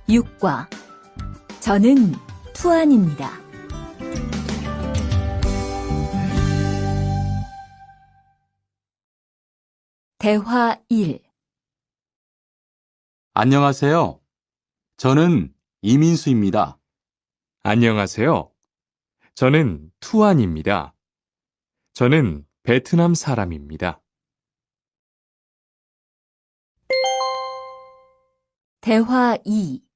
6과 저는 투안입니다. 대화 1. 안녕하세요. 저는 이민수입니다. 안녕하세요. 저는 투안입니다. 저는 베트남 사람입니다. 대화 2.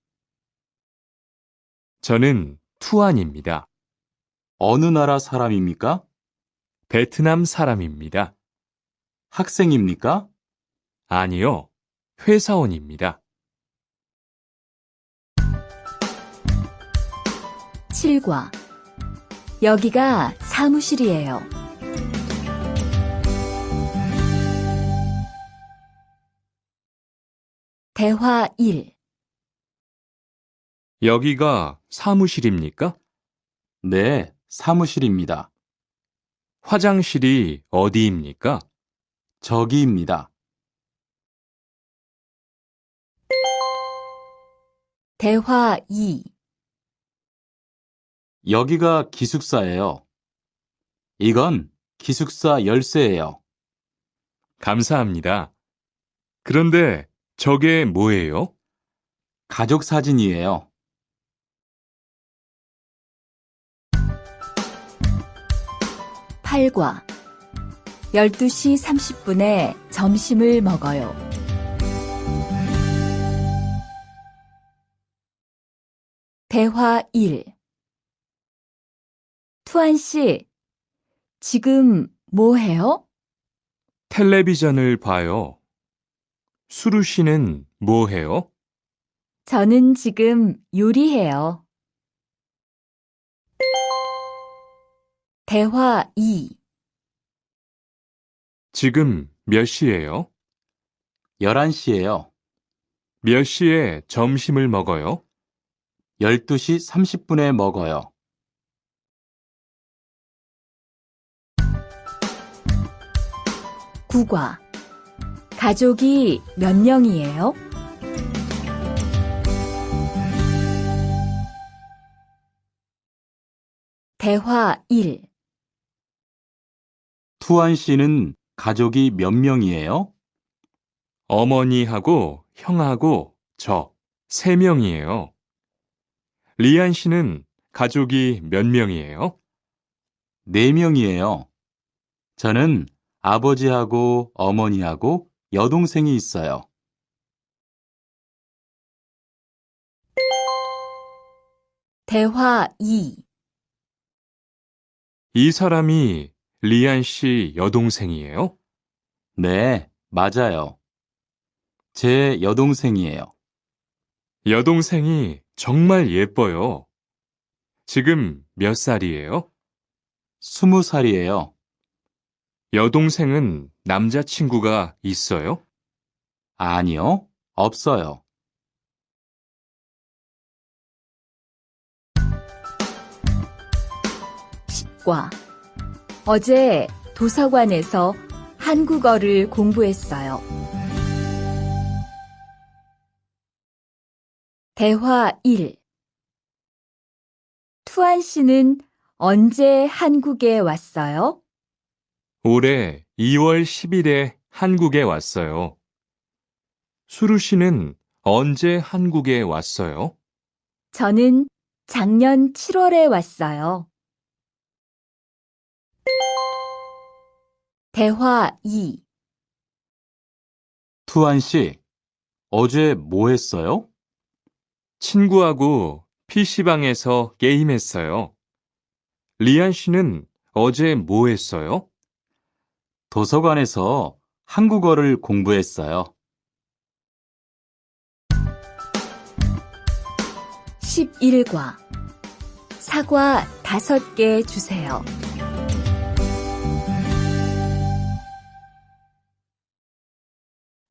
저는 투안입니다. 어느 나라 사람입니까? 베트남 사람입니다. 학생입니까? 아니요, 회사원입니다. 7과 여기가 사무실이에요. 대화 1. 여기가 사무실입니까? 네, 사무실입니다. 화장실이 어디입니까? 저기입니다. 대화 2. 여기가 기숙사예요. 이건 기숙사 열쇠예요. 감사합니다. 그런데 저게 뭐예요? 가족 사진이에요. 8과 12시 30분에 점심을 먹어요. 대화 1. 투안 씨, 지금 뭐 해요? 텔레비전을 봐요. 수루 씨는 뭐 해요? 저는 지금 요리해요. 대화 2. 지금 몇 시예요? 11시예요. 몇 시에 점심을 먹어요? 12시 30분에 먹어요. 국과 가족이 몇 명이에요? 대화 1. 투안 씨는 가족이 몇 명이에요? 어머니하고 형하고 저 3명이에요. 리안 씨는 가족이 몇 명이에요? 4명이에요. 저는 아버지하고 어머니하고 여동생이 있어요. 대화 2. 이 사람이 리안 씨 여동생이에요? 네, 맞아요. 제 여동생이에요. 여동생이 정말 예뻐요. 지금 몇 살이에요? 20살이에요. 여동생은 남자친구가 있어요? 아니요, 없어요. 과 어제 도서관에서 한국어를 공부했어요. 대화 1. 투안 씨는 언제 한국에 왔어요? 올해 2월 10일에 한국에 왔어요. 수루 씨는 언제 한국에 왔어요? 저는 작년 7월에 왔어요. 대화 2. 투안 씨, 어제 뭐 했어요? 친구하고 PC방에서 게임했어요. 리안 씨는 어제 뭐 했어요? 도서관에서 한국어를 공부했어요. 11과 사과 5개 주세요.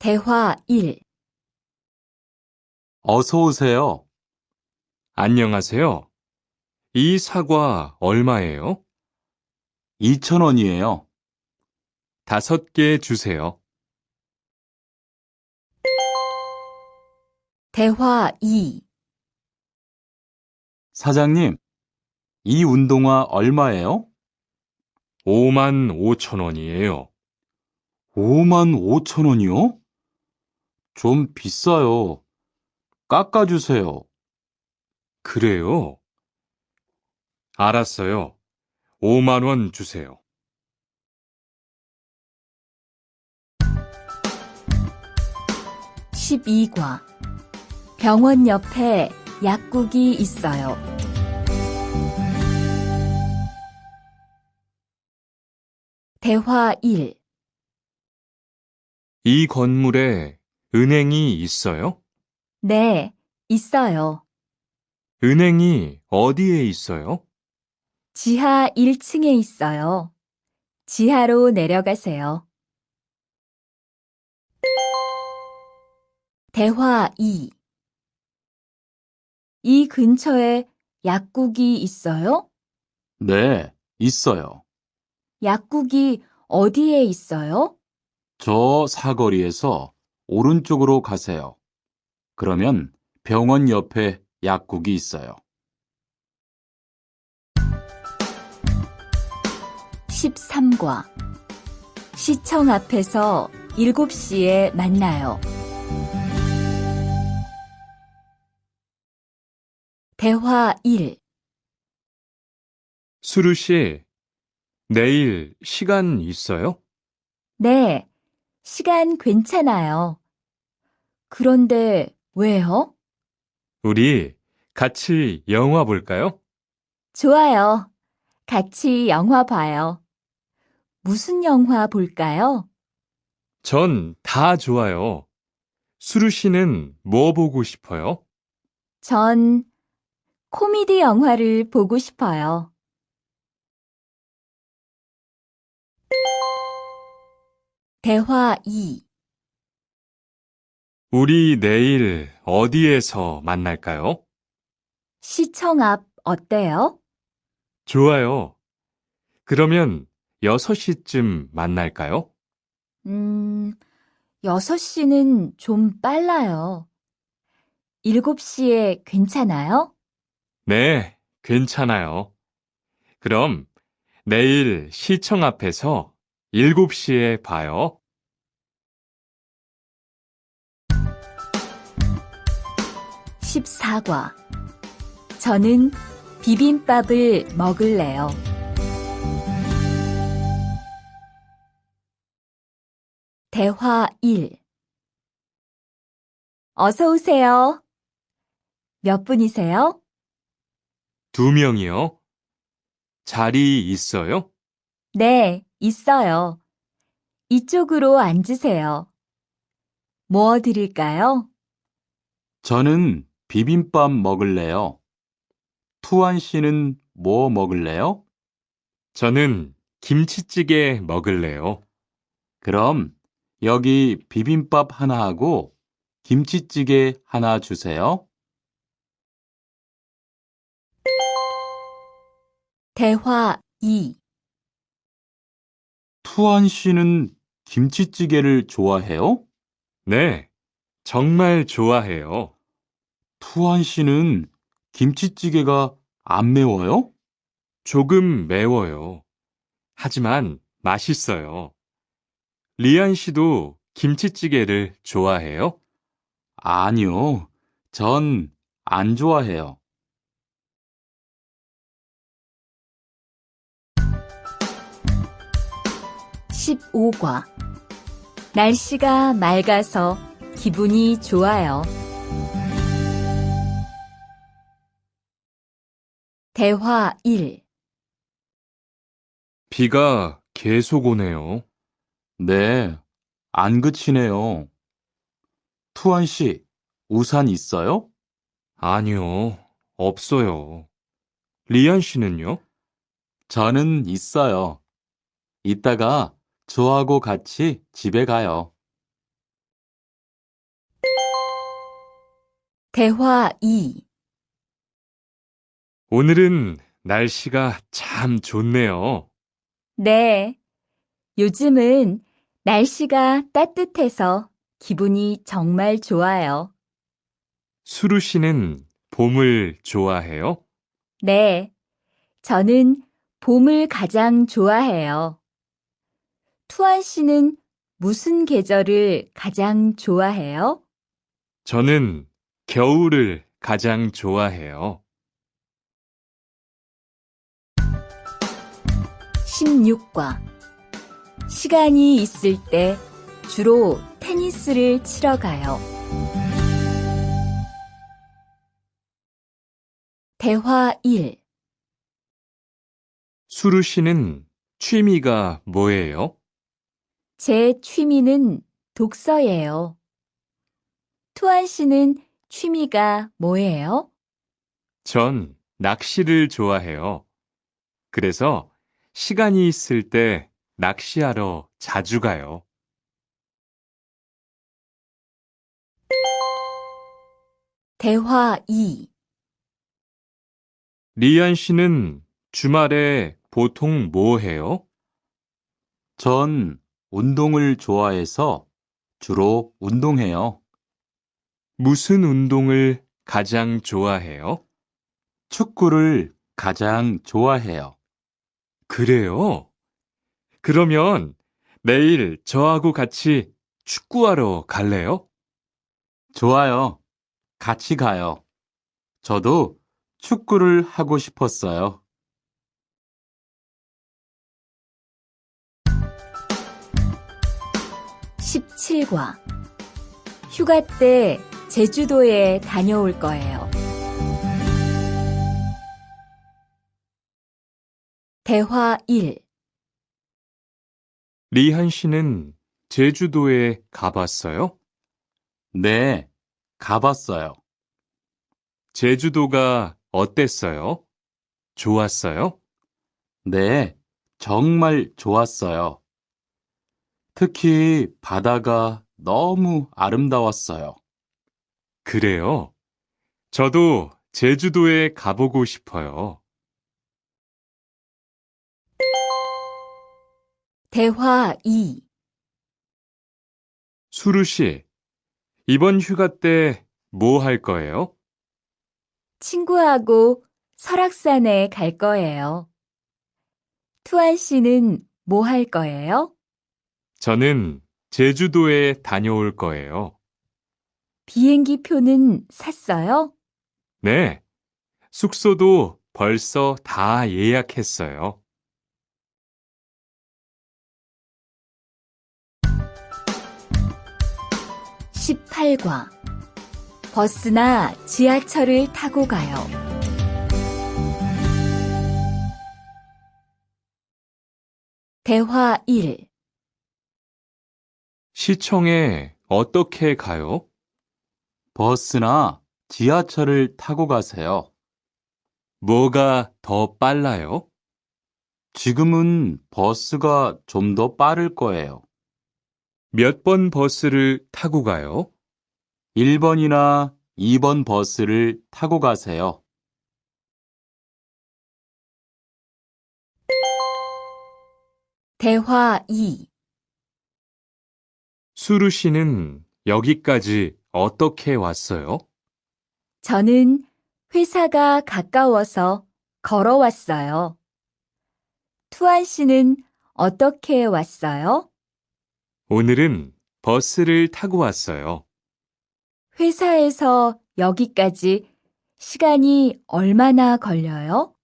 대화 1. 어서 오세요. 안녕하세요. 이 사과 얼마예요? 2,000원이에요. 5개 주세요. 대화 2. 사장님, 이 운동화 얼마예요? 5만 5천 원이에요. 5만 5천 원이요? 좀 비싸요. 깎아주세요. 그래요? 알았어요. 5만 원 주세요. 12과 병원 옆에 약국이 있어요. 대화 1. 이 건물에 은행이 있어요? 네, 있어요. 은행이 어디에 있어요? 지하 1층에 있어요. 지하로 내려가세요. 대화 2. 이 근처에 약국이 있어요? 네, 있어요. 약국이 어디에 있어요? 저 사거리에서 오른쪽으로 가세요. 그러면 병원 옆에 약국이 있어요. 13과 시청 앞에서 7시에 만나요. 대화 1. 수루 씨, 내일 시간 있어요? 네, 시간 괜찮아요. 그런데 왜요? 우리 같이 영화 볼까요? 좋아요. 같이 영화 봐요. 무슨 영화 볼까요? 전 다 좋아요. 수루 씨는 뭐 보고 싶어요? 전 코미디 영화를 보고 싶어요. 대화 2. 우리 내일 어디에서 만날까요? 시청 앞 어때요? 좋아요. 그러면 6시쯤 만날까요? 6시는 좀 빨라요. 7시에 괜찮아요? 네, 괜찮아요. 그럼 내일 시청 앞에서 7시에 봐요. 14과 저는 비빔밥을 먹을래요. 대화 1. 어서 오세요. 몇 분이세요? 2명이요. 자리 있어요? 네, 있어요. 이쪽으로 앉으세요. 뭐 드릴까요? 저는 비빔밥 먹을래요. 투안 씨는 뭐 먹을래요? 저는 김치찌개 먹을래요. 그럼 여기 비빔밥 하나 하고 김치찌개 하나 주세요. 대화 2. 투안 씨는 김치찌개를 좋아해요? 네, 정말 좋아해요. 투안 씨는 김치찌개가 안 매워요? 조금 매워요. 하지만 맛있어요. 리안 씨도 김치찌개를 좋아해요? 아니요. 전 안 좋아해요. 15과 날씨가 맑아서 기분이 좋아요. 대화 1. 비가 계속 오네요. 네, 안 그치네요. 투안 씨, 우산 있어요? 아니요, 없어요. 리안 씨는요? 저는 있어요. 이따가 저하고 같이 집에 가요. 대화 2. 오늘은 날씨가 참 좋네요. 네, 요즘은 날씨가 따뜻해서 기분이 정말 좋아요. 수루 씨는 봄을 좋아해요? 네, 저는 봄을 가장 좋아해요. 투안 씨는 무슨 계절을 가장 좋아해요? 저는 겨울을 가장 좋아해요. 16과 시간이 있을 때 주로 테니스를 치러 가요. 대화 1. 수루 씨는 취미가 뭐예요? 제 취미는 독서예요. 투안 씨는 취미가 뭐예요? 전 낚시를 좋아해요. 그래서 시간이 있을 때 낚시하러 자주 가요. 대화 2. 리안 씨는 주말에 보통 뭐 해요? 전 운동을 좋아해서 주로 운동해요. 무슨 운동을 가장 좋아해요? 축구를 가장 좋아해요. 그래요? 그러면 내일 저하고 같이 축구하러 갈래요? 좋아요. 같이 가요. 저도 축구를 하고 싶었어요. 17과 휴가 때 제주도에 다녀올 거예요. 대화 1. 리한 씨는 제주도에 가봤어요? 네, 가봤어요. 제주도가 어땠어요? 좋았어요? 네, 정말 좋았어요. 특히 바다가 너무 아름다웠어요. 그래요? 저도 제주도에 가보고 싶어요. 대화 2. 수루 씨, 이번 휴가 때 뭐 할 거예요? 친구하고 설악산에 갈 거예요. 투안 씨는 뭐 할 거예요? 저는 제주도에 다녀올 거예요. 비행기 표는 샀어요? 네, 숙소도 벌써 다 예약했어요. 18과 버스나 지하철을 타고 가요. 대화 1. 시청에 어떻게 가요? 버스나 지하철을 타고 가세요. 뭐가 더 빨라요? 지금은 버스가 좀 더 빠를 거예요. 몇 번 버스를 타고 가요? 1번이나 2번 버스를 타고 가세요. 대화 2. 수루 씨는 여기까지 어떻게 왔어요? 저는 회사가 가까워서 걸어왔어요. 투안 씨는 어떻게 왔어요? 오늘은 버스를 타고 왔어요. 회사에서 여기까지 시간이 얼마나 걸려요?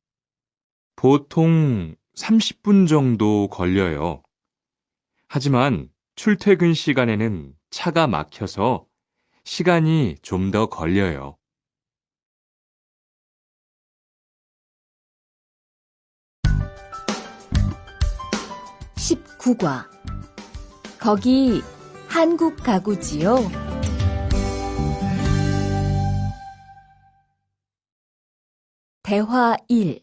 보통 30분 정도 걸려요. 하지만 출퇴근 시간에는 차가 막혀서 시간이 좀 더 걸려요. 19과 거기 한국 가구지요? 대화 1.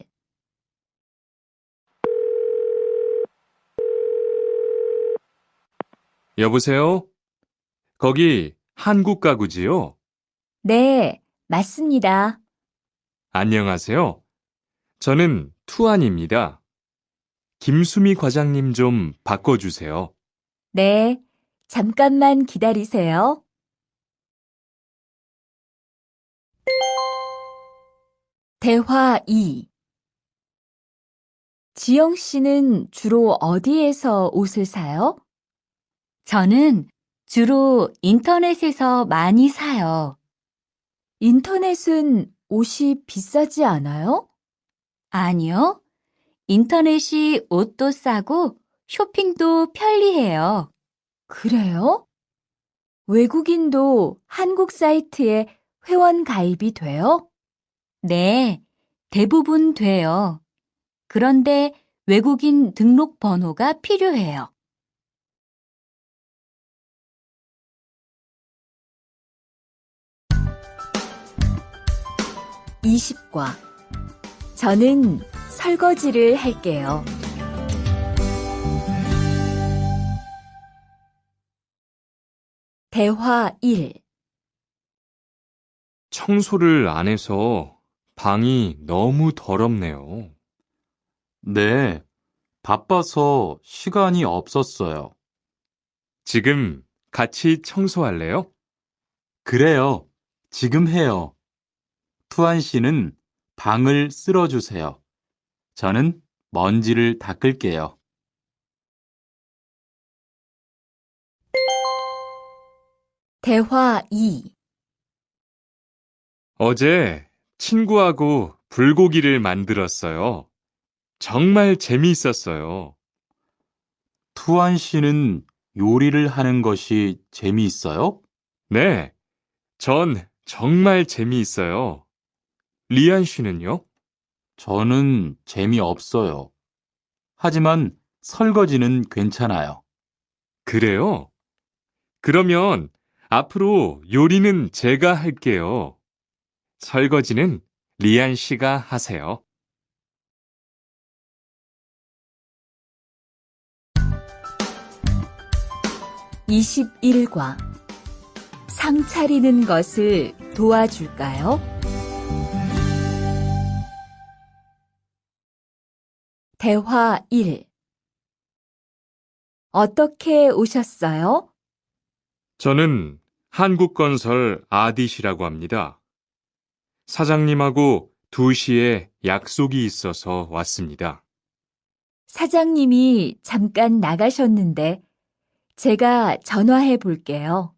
여보세요? 거기 한국 가구지요? 네, 맞습니다. 안녕하세요. 저는 투안입니다. 김수미 과장님 좀 바꿔주세요. 네, 잠깐만 기다리세요. 대화 2. 지영 씨는 주로 어디에서 옷을 사요? 저는 주로 인터넷에서 많이 사요. 인터넷은 옷이 비싸지 않아요? 아니요. 인터넷이 옷도 싸고 쇼핑도 편리해요. 그래요? 외국인도 한국 사이트에 회원 가입이 돼요? 네, 대부분 돼요. 그런데 외국인 등록 번호가 필요해요. 20과 저는 설거지를 할게요. 대화 1. 청소를 안 해서 방이 너무 더럽네요. 네, 바빠서 시간이 없었어요. 지금 같이 청소할래요? 그래요. 지금 해요. 투안 씨는 방을 쓸어주세요. 저는 먼지를 닦을게요. 대화 2. 어제 친구하고 불고기를 만들었어요. 정말 재미있었어요. 투안 씨는 요리를 하는 것이 재미있어요? 네, 전 정말 재미있어요. 리안 씨는요? 저는 재미없어요. 하지만 설거지는 괜찮아요. 그래요? 그러면 앞으로 요리는 제가 할게요. 설거지는 리안 씨가 하세요. 21과 상 차리는 것을 도와줄까요? 대화 1. 어떻게 오셨어요? 저는 한국건설 아디시라고 합니다. 사장님하고 2시에 약속이 있어서 왔습니다. 사장님이 잠깐 나가셨는데 제가 전화해 볼게요.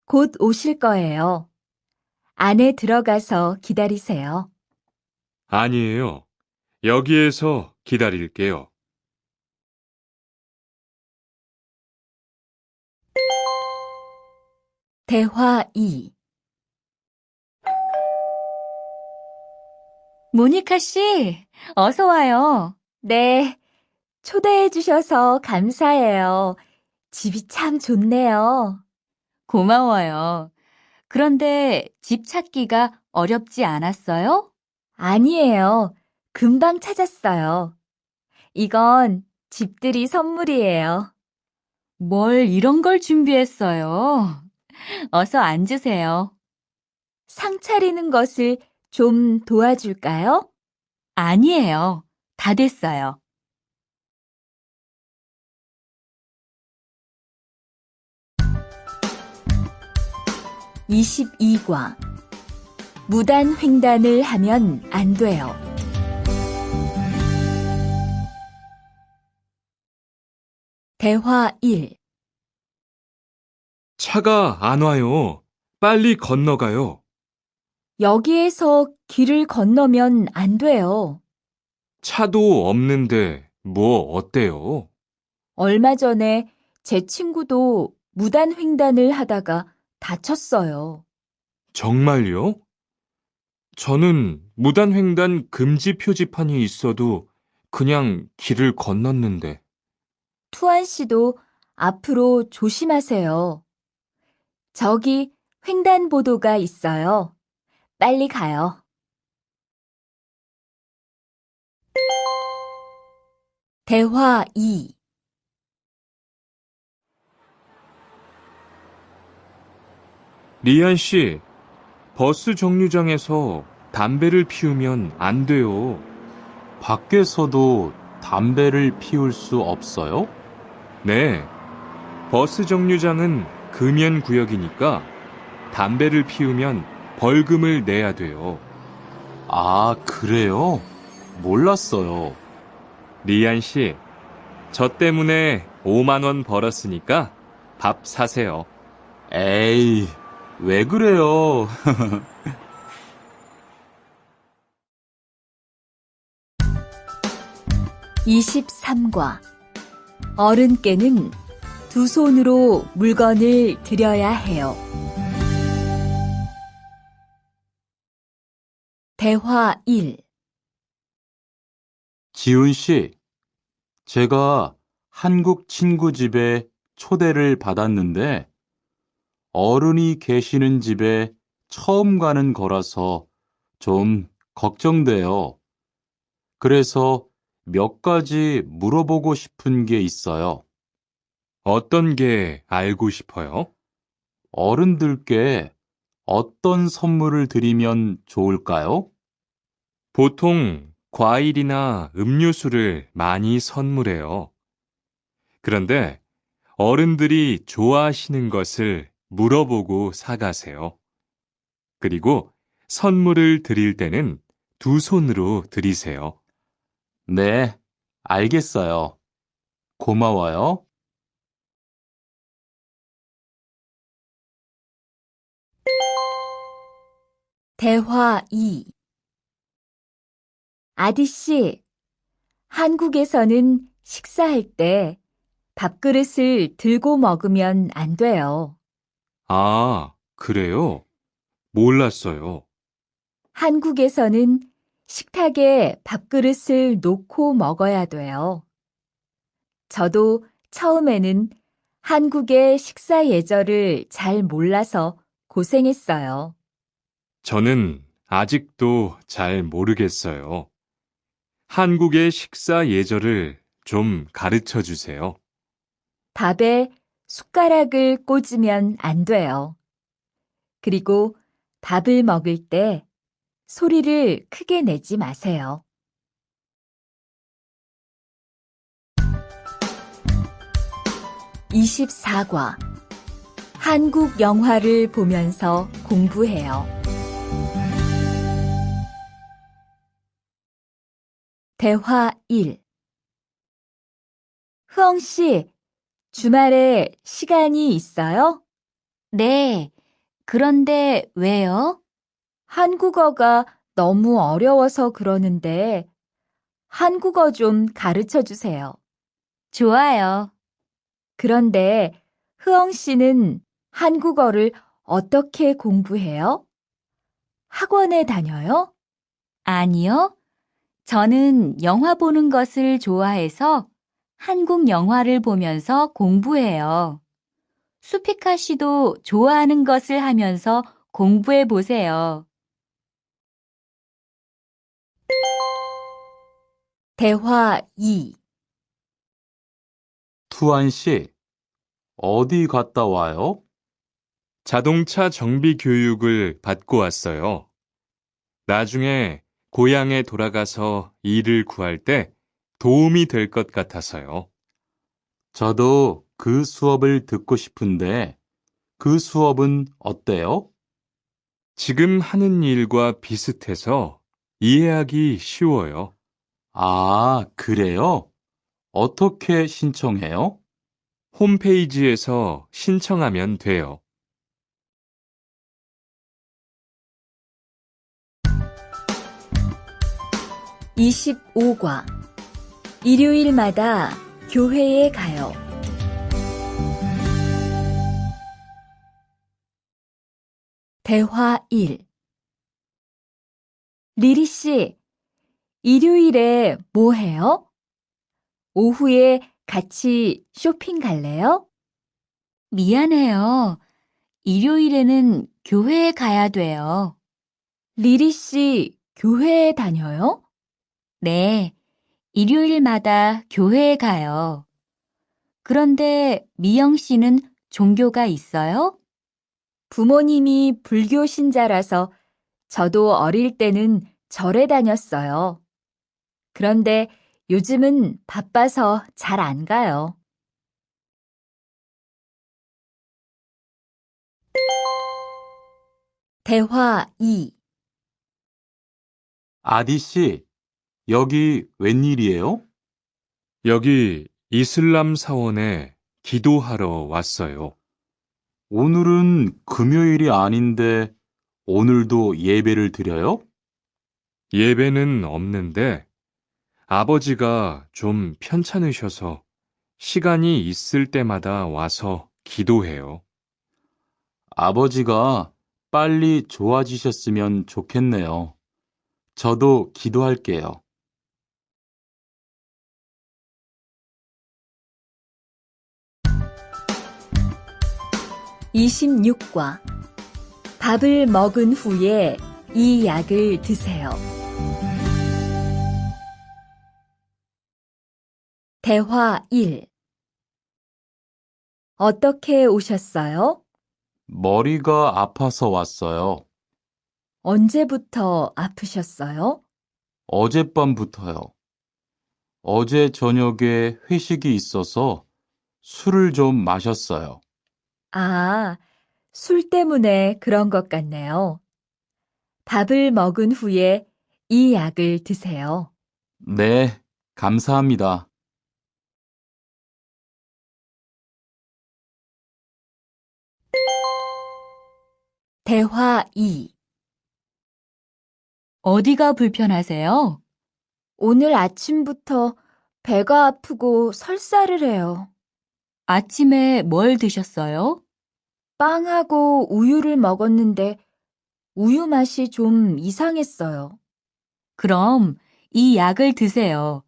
곧 오실 거예요. 안에 들어가서 기다리세요. 아니에요. 여기에서 기다릴게요. 대화 2. 모니카 씨, 어서 와요. 네, 초대해 주셔서 감사해요. 집이 참 좋네요. 고마워요. 그런데 집 찾기가 어렵지 않았어요? 아니에요. 금방 찾았어요. 이건 집들이 선물이에요. 뭘 이런 걸 준비했어요? 어서 앉으세요. 상 차리는 것을 좀 도와줄까요? 아니에요. 다 됐어요. 22과 무단 횡단을 하면 안 돼요. 대화 1. 차가 안 와요. 빨리 건너가요. 여기에서 길을 건너면 안 돼요. 차도 없는데 뭐 어때요? 얼마 전에 제 친구도 무단 횡단을 하다가 다쳤어요. 정말요? 저는 무단횡단 금지 표지판이 있어도 그냥 길을 건넜는데. 투안 씨도 앞으로 조심하세요. 저기 횡단보도가 있어요. 빨리 가요. 대화 2. 리안 씨, 버스 정류장에서 담배를 피우면 안 돼요. 밖에서도 담배를 피울 수 없어요? 네, 버스 정류장은 금연 구역이니까 담배를 피우면 벌금을 내야 돼요. 아, 그래요? 몰랐어요. 리안 씨, 저 때문에 5만 원 벌었으니까 밥 사세요. 에이, 왜 그래요? 23과 어른께는 두 손으로 물건을 들여야 해요. 대화 1. 지훈 씨, 제가 한국 친구 집에 초대를 받았는데 어른이 계시는 집에 처음 가는 거라서 좀 걱정돼요. 그래서 몇 가지 물어보고 싶은 게 있어요. 어떤 게 알고 싶어요? 어른들께 어떤 선물을 드리면 좋을까요? 보통 과일이나 음료수를 많이 선물해요. 그런데 어른들이 좋아하시는 것을 물어보고 사가세요. 그리고 선물을 드릴 때는 두 손으로 드리세요. 네, 알겠어요. 고마워요. 대화 2. 아디씨, 한국에서는 식사할 때 밥그릇을 들고 먹으면 안 돼요. 아, 그래요? 몰랐어요. 한국에서는 식탁에 밥그릇을 놓고 먹어야 돼요. 저도 처음에는 한국의 식사 예절을 잘 몰라서 고생했어요. 저는 아직도 잘 모르겠어요. 한국의 식사 예절을 좀 가르쳐 주세요. 밥에 숟가락을 꽂으면 안 돼요. 그리고 밥을 먹을 때 소리를 크게 내지 마세요. 24과 한국 영화를 보면서 공부해요. 대화 1. 흐엉 씨, 주말에 시간이 있어요? 네. 그런데 왜요? 한국어가 너무 어려워서 그러는데 한국어 좀 가르쳐 주세요. 좋아요. 그런데 흐엉 씨는 한국어를 어떻게 공부해요? 학원에 다녀요? 아니요. 저는 영화 보는 것을 좋아해서 한국 영화를 보면서 공부해요. 수피카 씨도 좋아하는 것을 하면서 공부해 보세요. 대화 2. 투안 씨, 어디 갔다 와요? 자동차 정비 교육을 받고 왔어요. 나중에 고향에 돌아가서 일을 구할 때 도움이 될 것 같아서요. 저도 그 수업을 듣고 싶은데 그 수업은 어때요? 지금 하는 일과 비슷해서 이해하기 쉬워요. 아, 그래요? 어떻게 신청해요? 홈페이지에서 신청하면 돼요. 25과 일요일마다 교회에 가요. 대화 1. 리리 씨, 일요일에 뭐 해요? 오후에 같이 쇼핑 갈래요? 미안해요. 일요일에는 교회에 가야 돼요. 리리 씨, 교회에 다녀요? 네, 일요일마다 교회에 가요. 그런데 미영 씨는 종교가 있어요? 부모님이 불교 신자라서 저도 어릴 때는 절에 다녔어요. 그런데 요즘은 바빠서 잘 안 가요. 대화 2. 아디 씨, 여기 웬일이에요? 여기 이슬람 사원에 기도하러 왔어요. 오늘은 금요일이 아닌데 오늘도 예배를 드려요? 예배는 없는데 아버지가 좀 편찮으셔서 시간이 있을 때마다 와서 기도해요. 아버지가 빨리 좋아지셨으면 좋겠네요. 저도 기도할게요. 26과 밥을 먹은 후에 이 약을 드세요. 대화 1. 어떻게 오셨어요? 머리가 아파서 왔어요. 언제부터 아프셨어요? 어젯밤부터요. 어제 저녁에 회식이 있어서 술을 좀 마셨어요. 아, 술 때문에 그런 것 같네요. 밥을 먹은 후에 이 약을 드세요. 네, 감사합니다. 대화 2. 어디가 불편하세요? 오늘 아침부터 배가 아프고 설사를 해요. 아침에 뭘 드셨어요? 빵하고 우유를 먹었는데 우유 맛이 좀 이상했어요. 그럼 이 약을 드세요.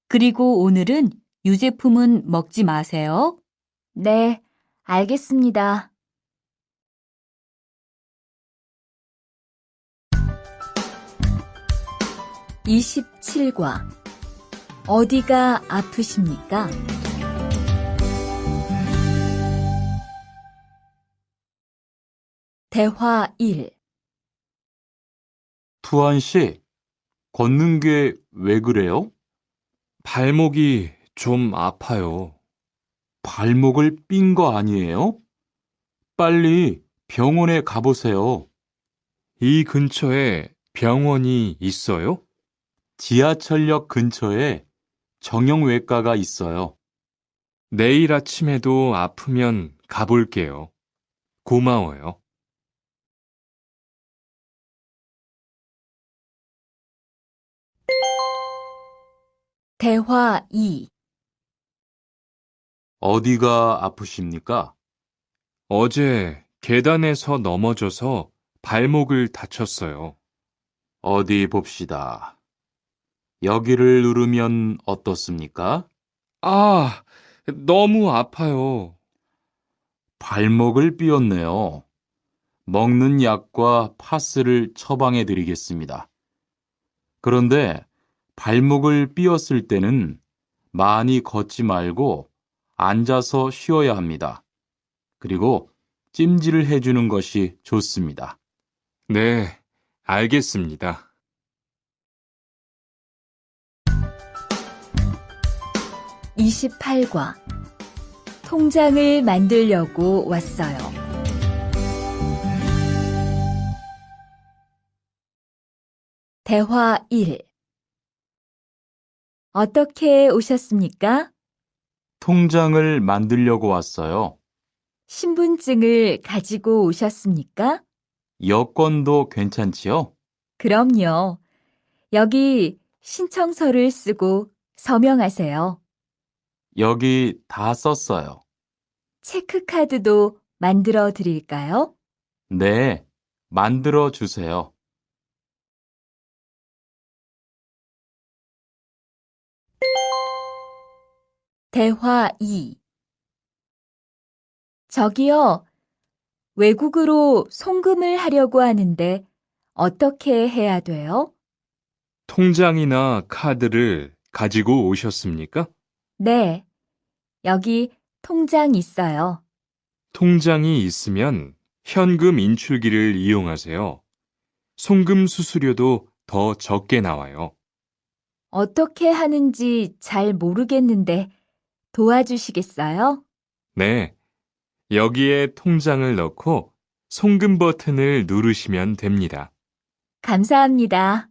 그리고 오늘은 유제품은 먹지 마세요. 네, 알겠습니다. 27과 어디가 아프십니까? 대화 1. 투안 씨, 걷는 게 왜 그래요? 발목이 좀 아파요. 발목을 삔 거 아니에요? 빨리 병원에 가보세요. 이 근처에 병원이 있어요? 지하철역 근처에 정형외과가 있어요. 내일 아침에도 아프면 가볼게요. 고마워요. 대화 2. 어디가 아프십니까? 어제 계단에서 넘어져서 발목을 다쳤어요. 어디 봅시다. 여기를 누르면 어떻습니까? 아, 너무 아파요. 발목을 삐었네요. 먹는 약과 파스를 처방해 드리겠습니다. 그런데 발목을 삐었을 때는 많이 걷지 말고 앉아서 쉬어야 합니다. 그리고 찜질을 해주는 것이 좋습니다. 네, 알겠습니다. 28과 통장을 만들려고 왔어요. 대화 1. 어떻게 오셨습니까? 통장을 만들려고 왔어요. 신분증을 가지고 오셨습니까? 여권도 괜찮지요? 그럼요. 여기 신청서를 쓰고 서명하세요. 여기 다 썼어요. 체크카드도 만들어 드릴까요? 네, 만들어 주세요. 대화 2. 저기요, 외국으로 송금을 하려고 하는데 어떻게 해야 돼요? 통장이나 카드를 가지고 오셨습니까? 네, 여기 통장 있어요. 통장이 있으면 현금 인출기를 이용하세요. 송금 수수료도 더 적게 나와요. 어떻게 하는지 잘 모르겠는데 도와주시겠어요? 네, 여기에 통장을 넣고 송금 버튼을 누르시면 됩니다. 감사합니다.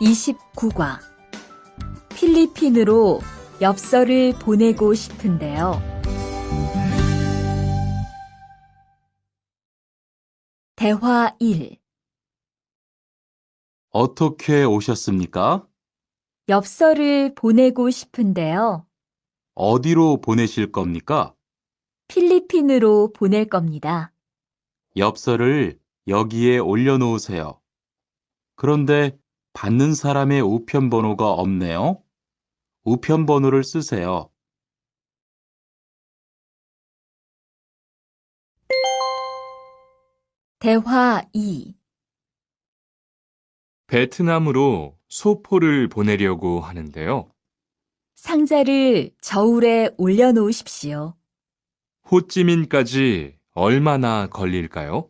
(29과) 필리핀으로 엽서를 보내고 싶은데요. 대화 1. 어떻게 오셨습니까? 엽서를 보내고 싶은데요. 어디로 보내실 겁니까? 필리핀으로 보낼 겁니다. 엽서를 여기에 올려놓으세요. 그런데 받는 사람의 우편 번호가 없네요. 우편 번호를 쓰세요. 대화 2. 베트남으로 소포를 보내려고 하는데요. 상자를 저울에 올려놓으십시오. 호찌민까지 얼마나 걸릴까요?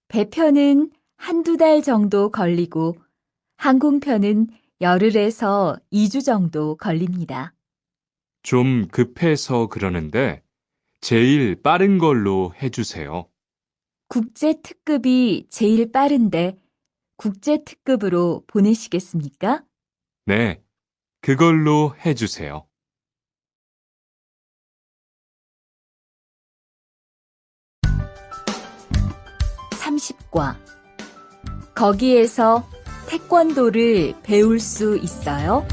배편은 한두 달 정도 걸리고 항공편은 열흘에서 2주 정도 걸립니다. 좀 급해서 그러는데 제일 빠른 걸로 해주세요. 국제 특급이 제일 빠른데 국제 특급으로 보내시겠습니까? 네, 그걸로 해주세요. (30과) 거기에서 태권도를 배울 수 있어요?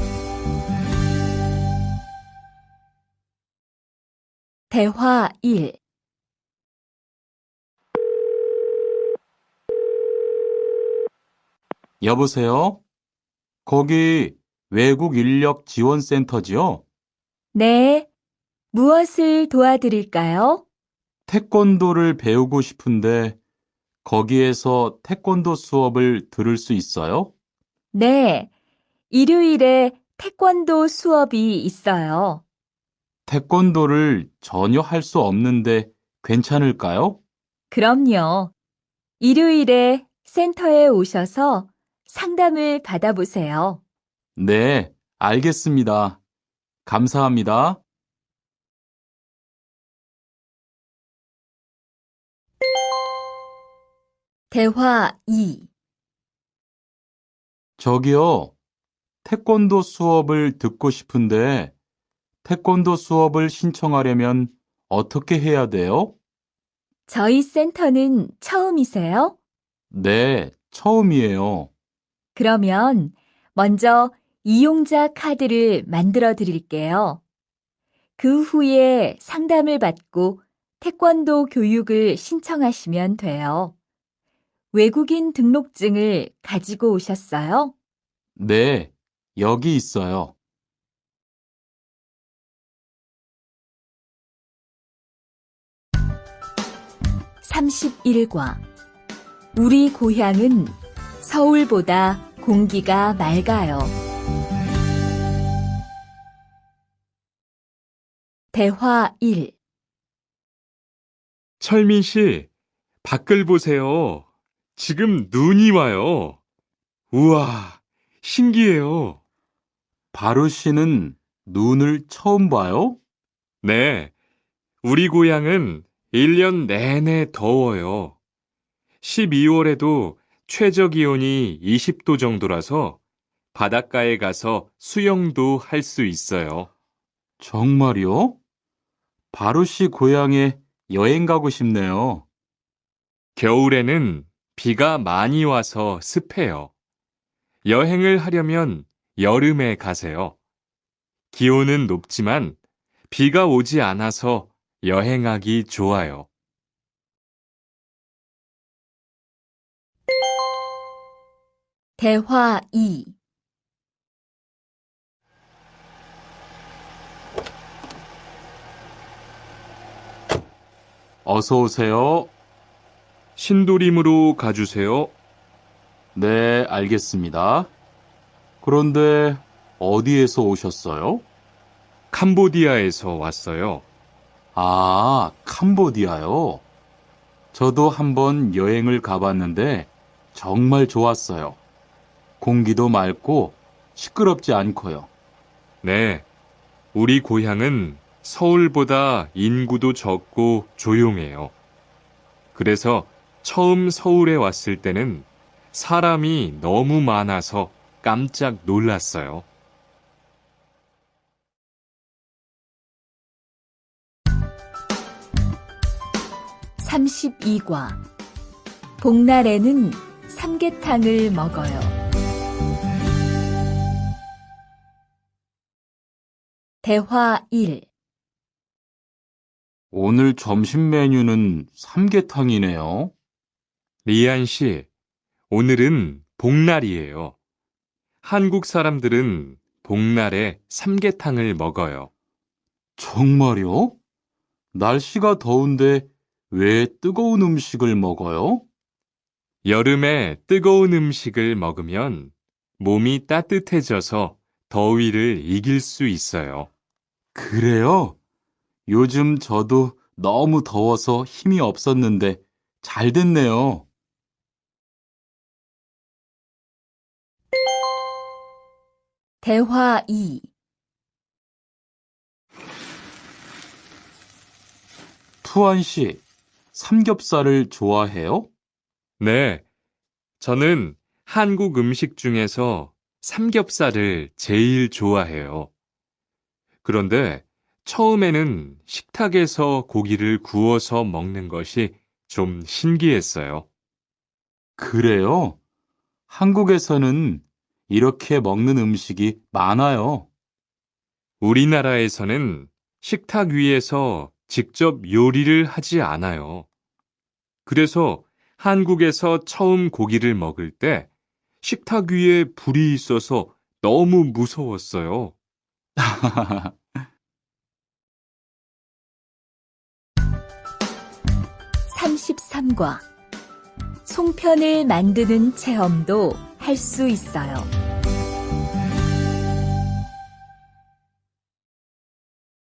대화 1. 여보세요? 거기 외국 인력 지원센터지요? 네, 무엇을 도와드릴까요? 태권도를 배우고 싶은데 거기에서 태권도 수업을 들을 수 있어요? 네, 일요일에 태권도 수업이 있어요. 태권도를 전혀 할 수 없는데 괜찮을까요? 그럼요. 일요일에 센터에 오셔서 상담을 받아보세요. 네, 알겠습니다. 감사합니다. 대화 2. 저기요, 태권도 수업을 듣고 싶은데 태권도 수업을 신청하려면 어떻게 해야 돼요? 저희 센터는 처음이세요? 네, 처음이에요. 그러면 먼저 이용자 카드를 만들어 드릴게요. 그 후에 상담을 받고 태권도 교육을 신청하시면 돼요. 외국인 등록증을 가지고 오셨어요? 네, 여기 있어요. (31과) 우리 고향은 서울보다 공기가 맑아요. 대화 1. 철민 씨, 밖을 보세요. 지금 눈이 와요. 우와, 신기해요. 바루 씨는 눈을 처음 봐요? 네, 우리 고향은 1년 내내 더워요. 12월에도 최저 기온이 20도 정도라서 바닷가에 가서 수영도 할 수 있어요. 정말요? 바루 씨 고향에 여행 가고 싶네요. 겨울에는 비가 많이 와서 습해요. 여행을 하려면 여름에 가세요. 기온은 높지만 비가 오지 않아서 여행하기 좋아요. 대화 2. 어서 오세요. 신도림으로 가주세요. 네, 알겠습니다. 그런데 어디에서 오셨어요? 캄보디아에서 왔어요. 아, 캄보디아요. 저도 한번 여행을 가봤는데 정말 좋았어요. 공기도 맑고 시끄럽지 않고요. 네, 우리 고향은 서울보다 인구도 적고 조용해요. 그래서 처음 서울에 왔을 때는 사람이 너무 많아서 깜짝 놀랐어요. 32과 복날에는 삼계탕을 먹어요. 대화 1. 오늘 점심 메뉴는 삼계탕이네요. 리안 씨, 오늘은 복날이에요. 한국 사람들은 복날에 삼계탕을 먹어요. 정말요? 날씨가 더운데 왜 뜨거운 음식을 먹어요? 여름에 뜨거운 음식을 먹으면 몸이 따뜻해져서 더위를 이길 수 있어요. 그래요? 요즘 저도 너무 더워서 힘이 없었는데 잘 됐네요. 대화 2. 투안 씨, 삼겹살을 좋아해요? 네, 저는 한국 음식 중에서 삼겹살을 제일 좋아해요. 그런데 처음에는 식탁에서 고기를 구워서 먹는 것이 좀 신기했어요. 그래요? 한국에서는 이렇게 먹는 음식이 많아요. 우리나라에서는 식탁 위에서 직접 요리를 하지 않아요. 그래서 한국에서 처음 고기를 먹을 때 식탁 위에 불이 있어서 너무 무서웠어요. 33과 송편을 만드는 체험도 할 수 있어요.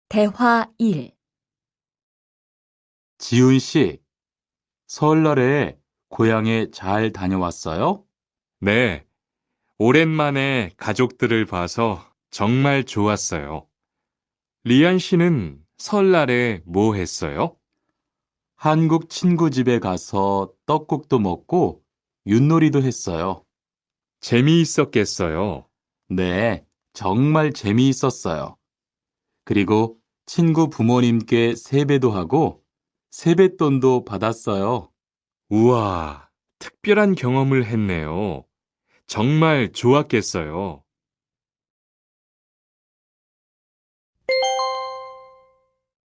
대화 1. 지훈 씨, 설날에 고향에 잘 다녀왔어요? 네, 오랜만에 가족들을 봐서 정말 좋았어요. 리안 씨는 설날에 뭐 했어요? 한국 친구 집에 가서 떡국도 먹고 윷놀이도 했어요. 재미있었겠어요. 네, 정말 재미있었어요. 그리고 친구 부모님께 세배도 하고 세뱃돈도 받았어요. 우와, 특별한 경험을 했네요. 정말 좋았겠어요.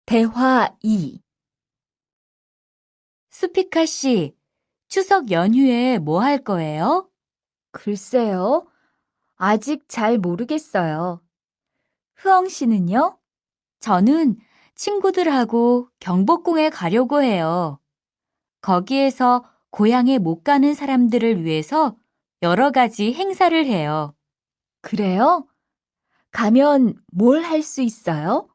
대화 2. 수피카 씨, 추석 연휴에 뭐 할 거예요? 글쎄요. 아직 잘 모르겠어요. 흐엉 씨는요? 저는 친구들하고 경복궁에 가려고 해요. 거기에서 고향에 못 가는 사람들을 위해서 여러 가지 행사를 해요. 그래요? 가면 뭘 할 수 있어요?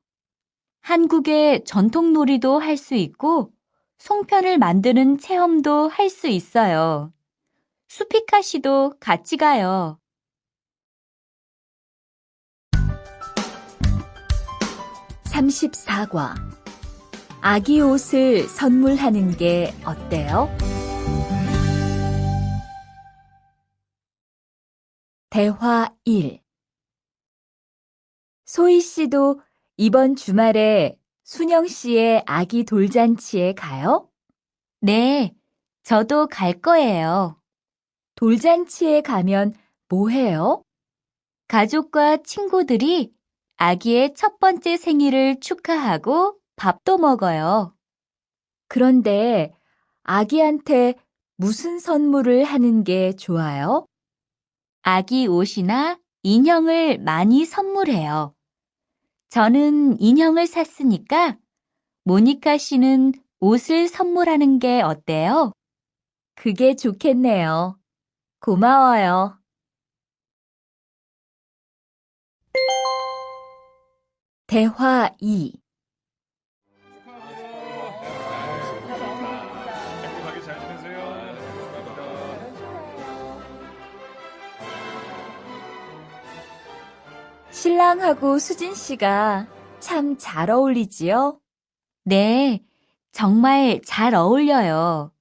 한국의 전통 놀이도 할 수 있고, 송편을 만드는 체험도 할 수 있어요. 수피카 씨도 같이 가요. 34과 아기 옷을 선물하는 게 어때요? 대화 1. 소희 씨도 이번 주말에 순영 씨의 아기 돌잔치에 가요? 네, 저도 갈 거예요. 돌잔치에 가면 뭐 해요? 가족과 친구들이 아기의 첫 번째 생일을 축하하고 밥도 먹어요. 그런데 아기한테 무슨 선물을 하는 게 좋아요? 아기 옷이나 인형을 많이 선물해요. 저는 인형을 샀으니까 모니카 씨는 옷을 선물하는 게 어때요? 그게 좋겠네요. 고마워요. 대화 2. 행복하게 잘 지내세요. 신랑하고 수진 씨가 참 잘 어울리지요? 네, 정말 잘 어울려요.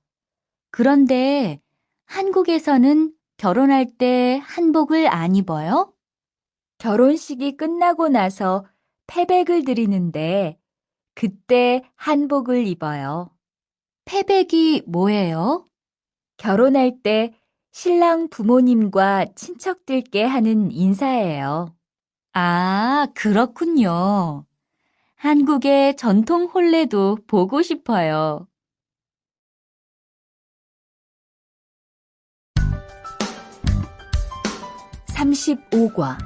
그런데 한국에서는 결혼할 때 한복을 안 입어요? 결혼식이 끝나고 나서 패백을 드리는데 그때 한복을 입어요. 패백이 뭐예요? 결혼할 때 신랑 부모님과 친척들께 하는 인사예요. 아, 그렇군요. 한국의 전통 혼례도 보고 싶어요. 35과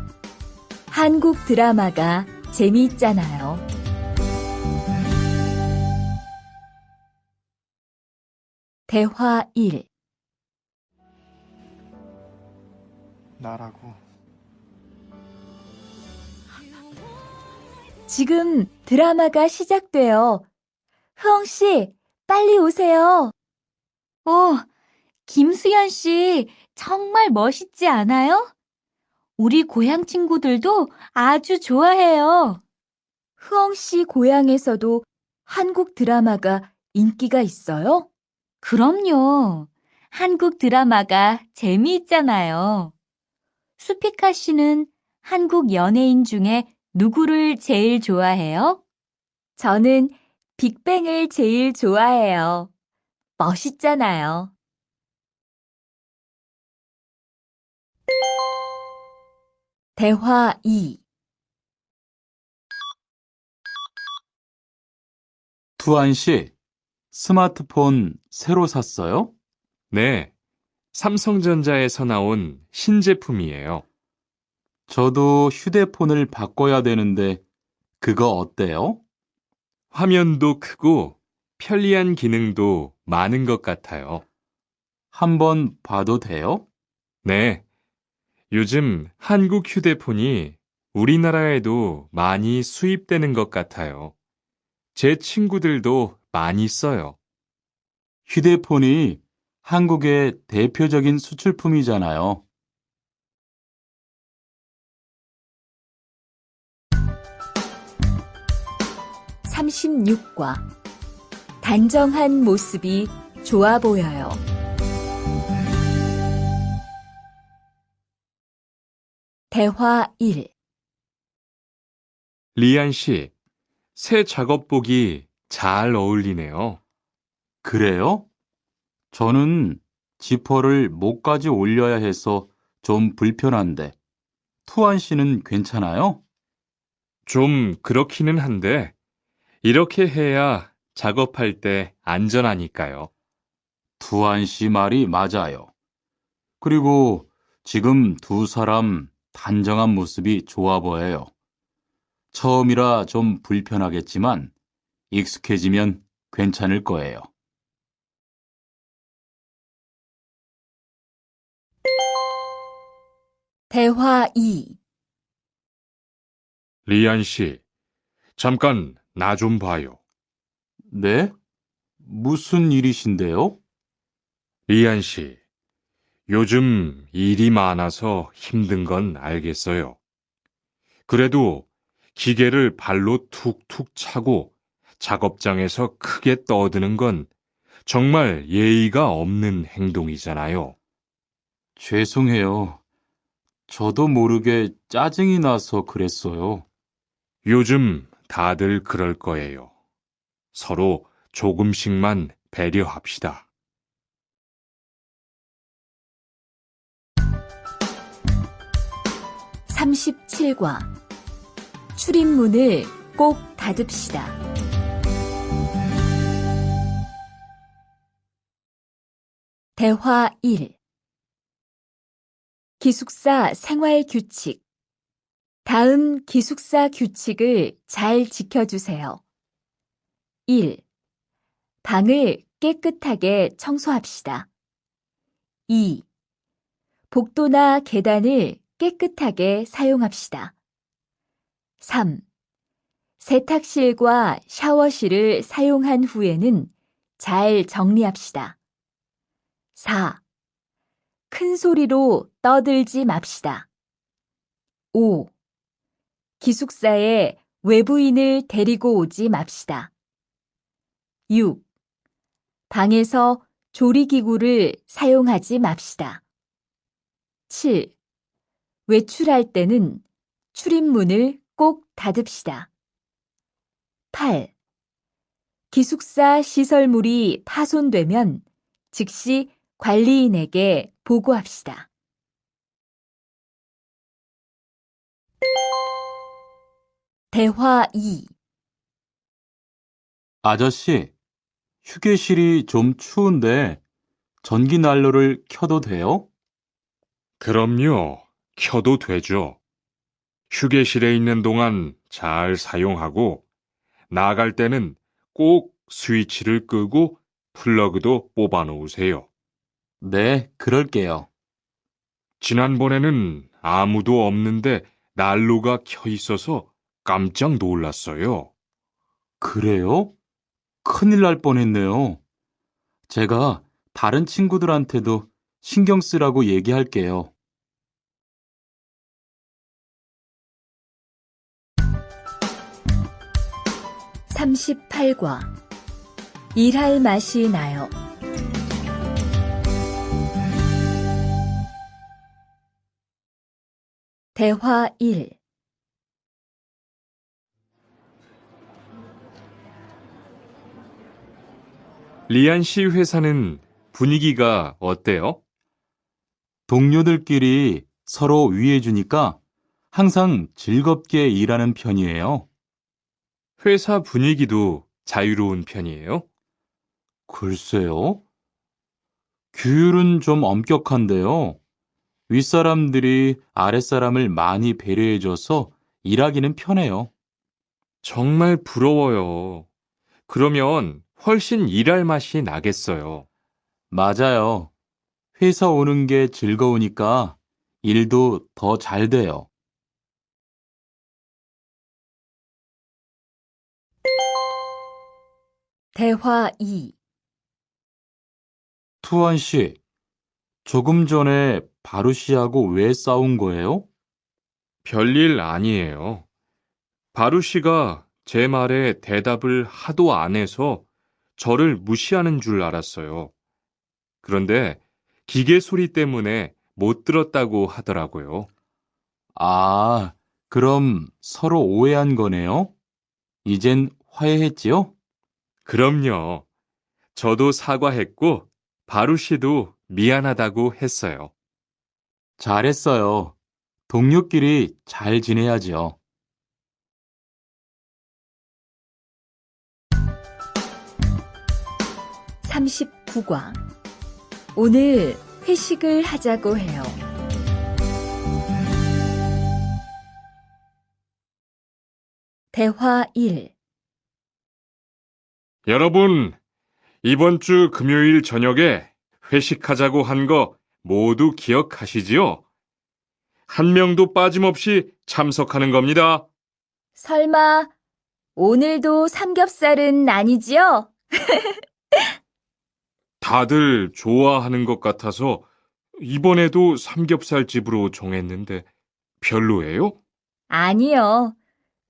한국 드라마가 재미있잖아요. 대화 1. 나라고. 지금 드라마가 시작돼요. 흐엉 씨, 빨리 오세요. 김수현 씨, 정말 멋있지 않아요? 우리 고향 친구들도 아주 좋아해요. 흐엉 씨 고향에서도 한국 드라마가 인기가 있어요? 그럼요. 한국 드라마가 재미있잖아요. 수피카 씨는 한국 연예인 중에 누구를 제일 좋아해요? 저는 빅뱅을 제일 좋아해요. 멋있잖아요. 대화 2. 투안 씨, 스마트폰 새로 샀어요? 네, 삼성전자에서 나온 신제품이에요. 저도 휴대폰을 바꿔야 되는데 그거 어때요? 화면도 크고 편리한 기능도 많은 것 같아요. 한번 봐도 돼요? 네, 요즘 한국 휴대폰이 우리나라에도 많이 수입되는 것 같아요. 제 친구들도 많이 써요. 휴대폰이 한국의 대표적인 수출품이잖아요. 36과 단정한 모습이 좋아 보여요. 대화 1. 리안 씨, 새 작업복이 잘 어울리네요. 그래요? 저는 지퍼를 목까지 올려야 해서 좀 불편한데, 투안 씨는 괜찮아요? 좀 그렇기는 한데, 이렇게 해야 작업할 때 안전하니까요. 투안 씨 말이 맞아요. 그리고 지금 두 사람 단정한 모습이 좋아 보여요. 처음이라 좀 불편하겠지만 익숙해지면 괜찮을 거예요. 대화 2. 리안 씨, 잠깐 나 좀 봐요. 네? 무슨 일이신데요? 리안 씨, 요즘 일이 많아서 힘든 건 알겠어요. 그래도 기계를 발로 툭툭 차고 작업장에서 크게 떠드는 건 정말 예의가 없는 행동이잖아요. 죄송해요. 저도 모르게 짜증이 나서 그랬어요. 요즘 다들 그럴 거예요. 서로 조금씩만 배려합시다. 37과 출입문을 꼭 닫읍시다. 대화 1. 기숙사 생활 규칙. 다음 기숙사 규칙을 잘 지켜주세요. 1. 방을 깨끗하게 청소합시다. 2. 복도나 계단을 깨끗하게 사용합시다. 3. 세탁실과 샤워실을 사용한 후에는 잘 정리합시다. 4. 큰 소리로 떠들지 맙시다. 5. 기숙사에 외부인을 데리고 오지 맙시다. 6. 방에서 조리기구를 사용하지 맙시다. 7. 외출할 때는 출입문을 꼭 닫읍시다. 8. 기숙사 시설물이 파손되면 즉시 관리인에게 보고합시다. 대화 2. 아저씨, 휴게실이 좀 추운데 전기 난로를 켜도 돼요? 그럼요. 켜도 되죠. 휴게실에 있는 동안 잘 사용하고 나갈 때는 꼭 스위치를 끄고 플러그도 뽑아 놓으세요. 네, 그럴게요. 지난번에는 아무도 없는데 난로가 켜 있어서 깜짝 놀랐어요. 그래요? 큰일 날 뻔했네요. 제가 다른 친구들한테도 신경 쓰라고 얘기할게요. 38과 일할 맛이 나요. 대화 1. 리안 씨 회사는 분위기가 어때요? 동료들끼리 서로 위해주니까 항상 즐겁게 일하는 편이에요. 회사 분위기도 자유로운 편이에요? 글쎄요. 규율은 좀 엄격한데요. 윗사람들이 아랫사람을 많이 배려해줘서 일하기는 편해요. 정말 부러워요. 그러면 훨씬 일할 맛이 나겠어요. 맞아요. 회사 오는 게 즐거우니까 일도 더 잘 돼요. 대화 2. 투원 씨, 조금 전에 바루 씨하고 왜 싸운 거예요? 별일 아니에요. 바루 씨가 제 말에 대답을 하도 안 해서 저를 무시하는 줄 알았어요. 그런데 기계 소리 때문에 못 들었다고 하더라고요. 아, 그럼 서로 오해한 거네요? 이젠 화해했지요? 그럼요. 저도 사과했고 바루 씨도 미안하다고 했어요. 잘했어요. 동료끼리 잘 지내야지요. 39과 오늘 회식을 하자고 해요. 대화 1. 여러분, 이번 주 금요일 저녁에 회식하자고 한 거 모두 기억하시지요? 한 명도 빠짐없이 참석하는 겁니다. 설마 오늘도 삼겹살은 아니지요? 다들 좋아하는 것 같아서 이번에도 삼겹살 집으로 정했는데 별로예요? 아니요.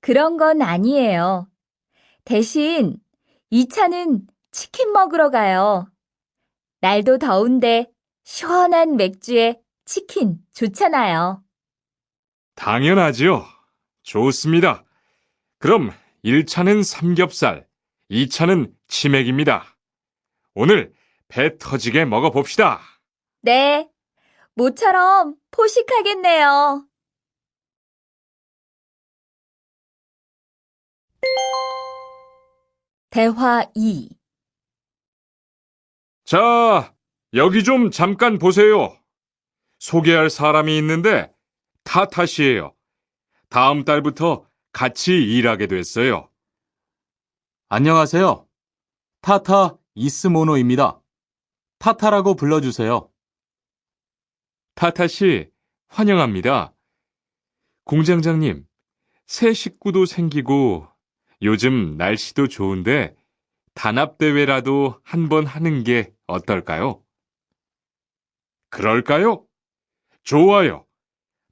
그런 건 아니에요. 대신 2차는 치킨 먹으러 가요. 날도 더운데 시원한 맥주에 치킨 좋잖아요. 당연하지요. 좋습니다. 그럼 1차는 삼겹살, 2차는 치맥입니다. 오늘 배 터지게 먹어봅시다. 네, 모처럼 포식하겠네요. 대화 2. 자, 여기 좀 잠깐 보세요. 소개할 사람이 있는데 타타 씨예요. 다음 달부터 같이 일하게 됐어요. 안녕하세요. 타타 이스모노입니다. 타타라고 불러주세요. 타타 씨, 환영합니다. 공장장님, 새 식구도 생기고 요즘 날씨도 좋은데 단합대회라도 한번 하는 게 어떨까요? 그럴까요? 좋아요.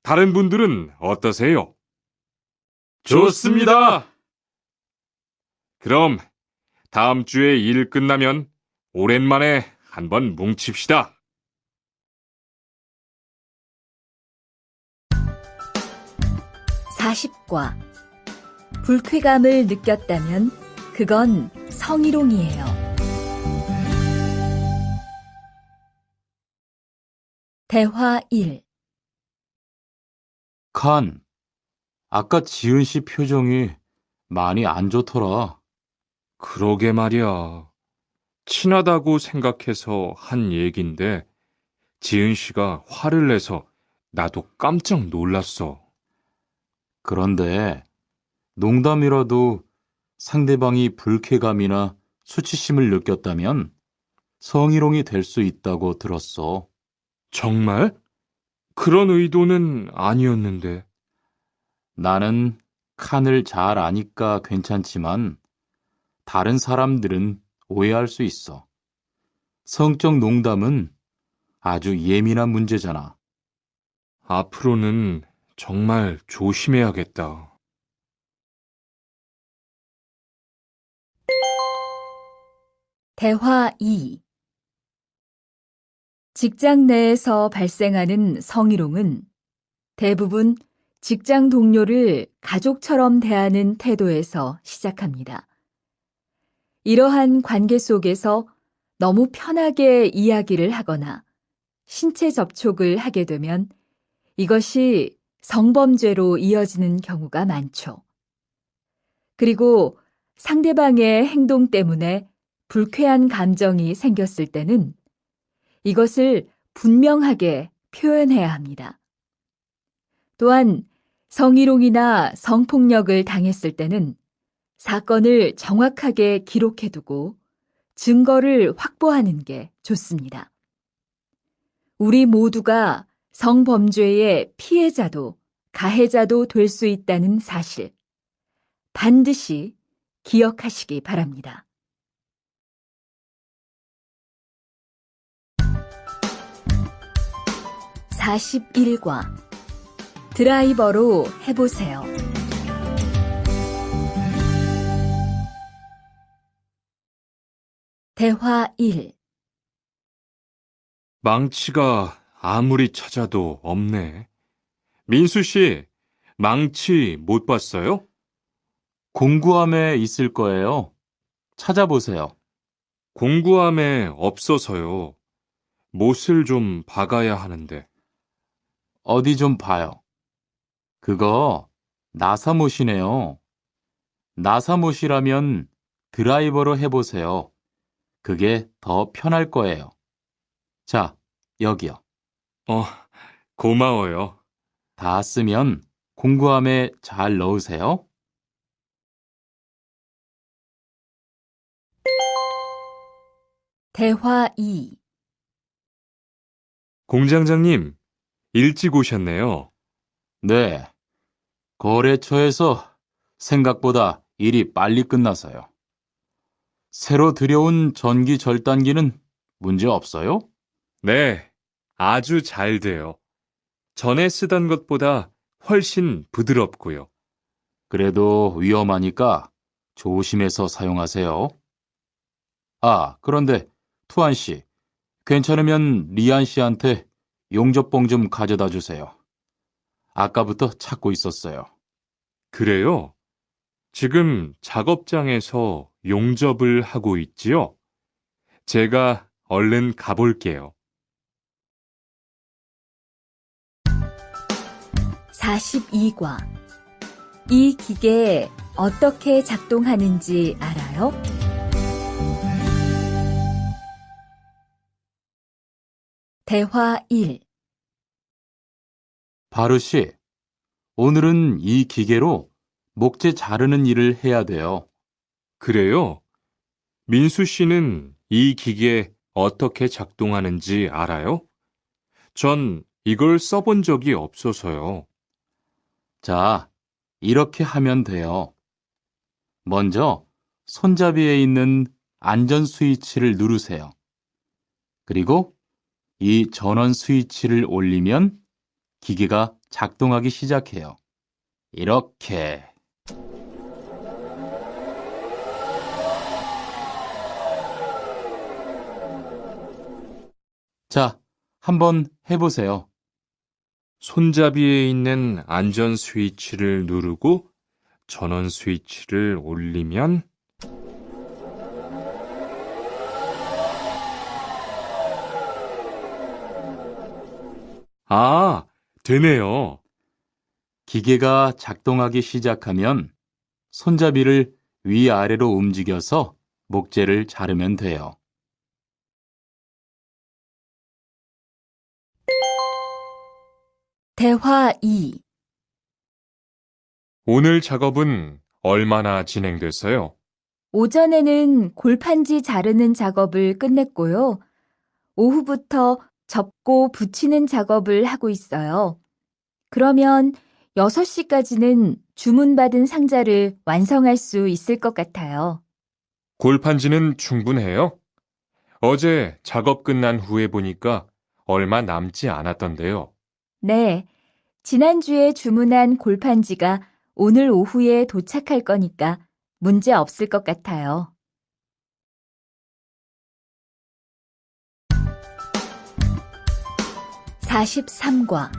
다른 분들은 어떠세요? 좋습니다. 그럼 다음 주에 일 끝나면 오랜만에 한번 뭉칩시다. 40과 불쾌감을 느꼈다면 그건 성희롱이에요. 대화 1. 칸, 아까 지은 씨 표정이 많이 안 좋더라. 그러게 말이야. 친하다고 생각해서 한 얘긴데 지은 씨가 화를 내서 나도 깜짝 놀랐어. 그런데 농담이라도 상대방이 불쾌감이나 수치심을 느꼈다면 성희롱이 될 수 있다고 들었어. 정말? 그런 의도는 아니었는데. 나는 칸을 잘 아니까 괜찮지만 다른 사람들은 오해할 수 있어. 성적 농담은 아주 예민한 문제잖아. 앞으로는 정말 조심해야겠다. 대화 2. 직장 내에서 발생하는 성희롱은 대부분 직장 동료를 가족처럼 대하는 태도에서 시작합니다. 이러한 관계 속에서 너무 편하게 이야기를 하거나 신체 접촉을 하게 되면 이것이 성범죄로 이어지는 경우가 많죠. 그리고 상대방의 행동 때문에 불쾌한 감정이 생겼을 때는 이것을 분명하게 표현해야 합니다. 또한 성희롱이나 성폭력을 당했을 때는 사건을 정확하게 기록해두고 증거를 확보하는 게 좋습니다. 우리 모두가 성범죄의 피해자도 가해자도 될 수 있다는 사실 반드시 기억하시기 바랍니다. 41과 드라이버로 해보세요. 대화 1. 망치가 아무리 찾아도 없네. 민수 씨, 망치 못 봤어요? 공구함에 있을 거예요. 찾아보세요. 공구함에 없어서요. 못을 좀 박아야 하는데. 어디 좀 봐요. 그거 나사못이네요. 나사못이라면 드라이버로 해보세요. 그게 더 편할 거예요. 자, 여기요. 어, 고마워요. 다 쓰면 공구함에 잘 넣으세요. 대화 2. 공장장님, 일찍 오셨네요. 네, 거래처에서 생각보다 일이 빨리 끝나서요. 새로 들여온 전기 절단기는 문제 없어요? 네, 아주 잘 돼요. 전에 쓰던 것보다 훨씬 부드럽고요. 그래도 위험하니까 조심해서 사용하세요. 아, 그런데 투안 씨, 괜찮으면 리안 씨한테 용접봉 좀 가져다 주세요. 아까부터 찾고 있었어요. 그래요? 지금 작업장에서 용접을 하고 있지요? 제가 얼른 가볼게요. 42과 이 기계 어떻게 작동하는지 알아요? 대화 1. 바르 씨, 오늘은 이 기계로 목재 자르는 일을 해야 돼요. 그래요? 민수 씨는 이 기계 어떻게 작동하는지 알아요? 전 이걸 써본 적이 없어서요. 자, 이렇게 하면 돼요. 먼저 손잡이에 있는 안전 스위치를 누르세요. 그리고 이 전원 스위치를 올리면 기계가 작동하기 시작해요. 이렇게. 자, 한번 해보세요. 손잡이에 있는 안전 스위치를 누르고 전원 스위치를 올리면 아, 되네요. 기계가 작동하기 시작하면 손잡이를 위아래로 움직여서 목재를 자르면 돼요. 대화 2. 오늘 작업은 얼마나 진행됐어요? 오전에는 골판지 자르는 작업을 끝냈고요. 오후부터 접고 붙이는 작업을 하고 있어요. 그러면 6시까지는 주문받은 상자를 완성할 수 있을 것 같아요. 골판지는 충분해요? 어제 작업 끝난 후에 보니까 얼마 남지 않았던데요. 네, 지난주에 주문한 골판지가 오늘 오후에 도착할 거니까 문제 없을 것 같아요. 43과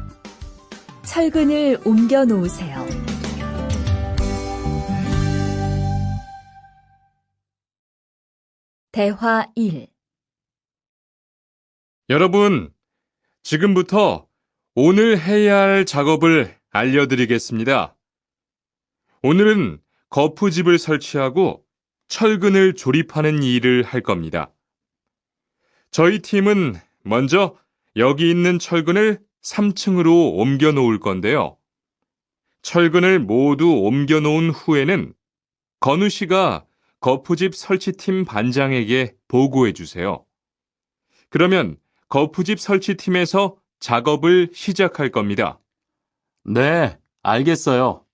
철근을 옮겨 놓으세요. 대화 1. 여러분, 지금부터 오늘 해야 할 작업을 알려드리겠습니다. 오늘은 거푸집을 설치하고 철근을 조립하는 일을 할 겁니다. 저희 팀은 먼저 여기 있는 철근을 3층으로 옮겨 놓을 건데요. 철근을 모두 옮겨 놓은 후에는 건우 씨가 거푸집 설치팀 반장에게 보고해 주세요. 그러면 거푸집 설치팀에서 작업을 시작할 겁니다. 네, 알겠어요.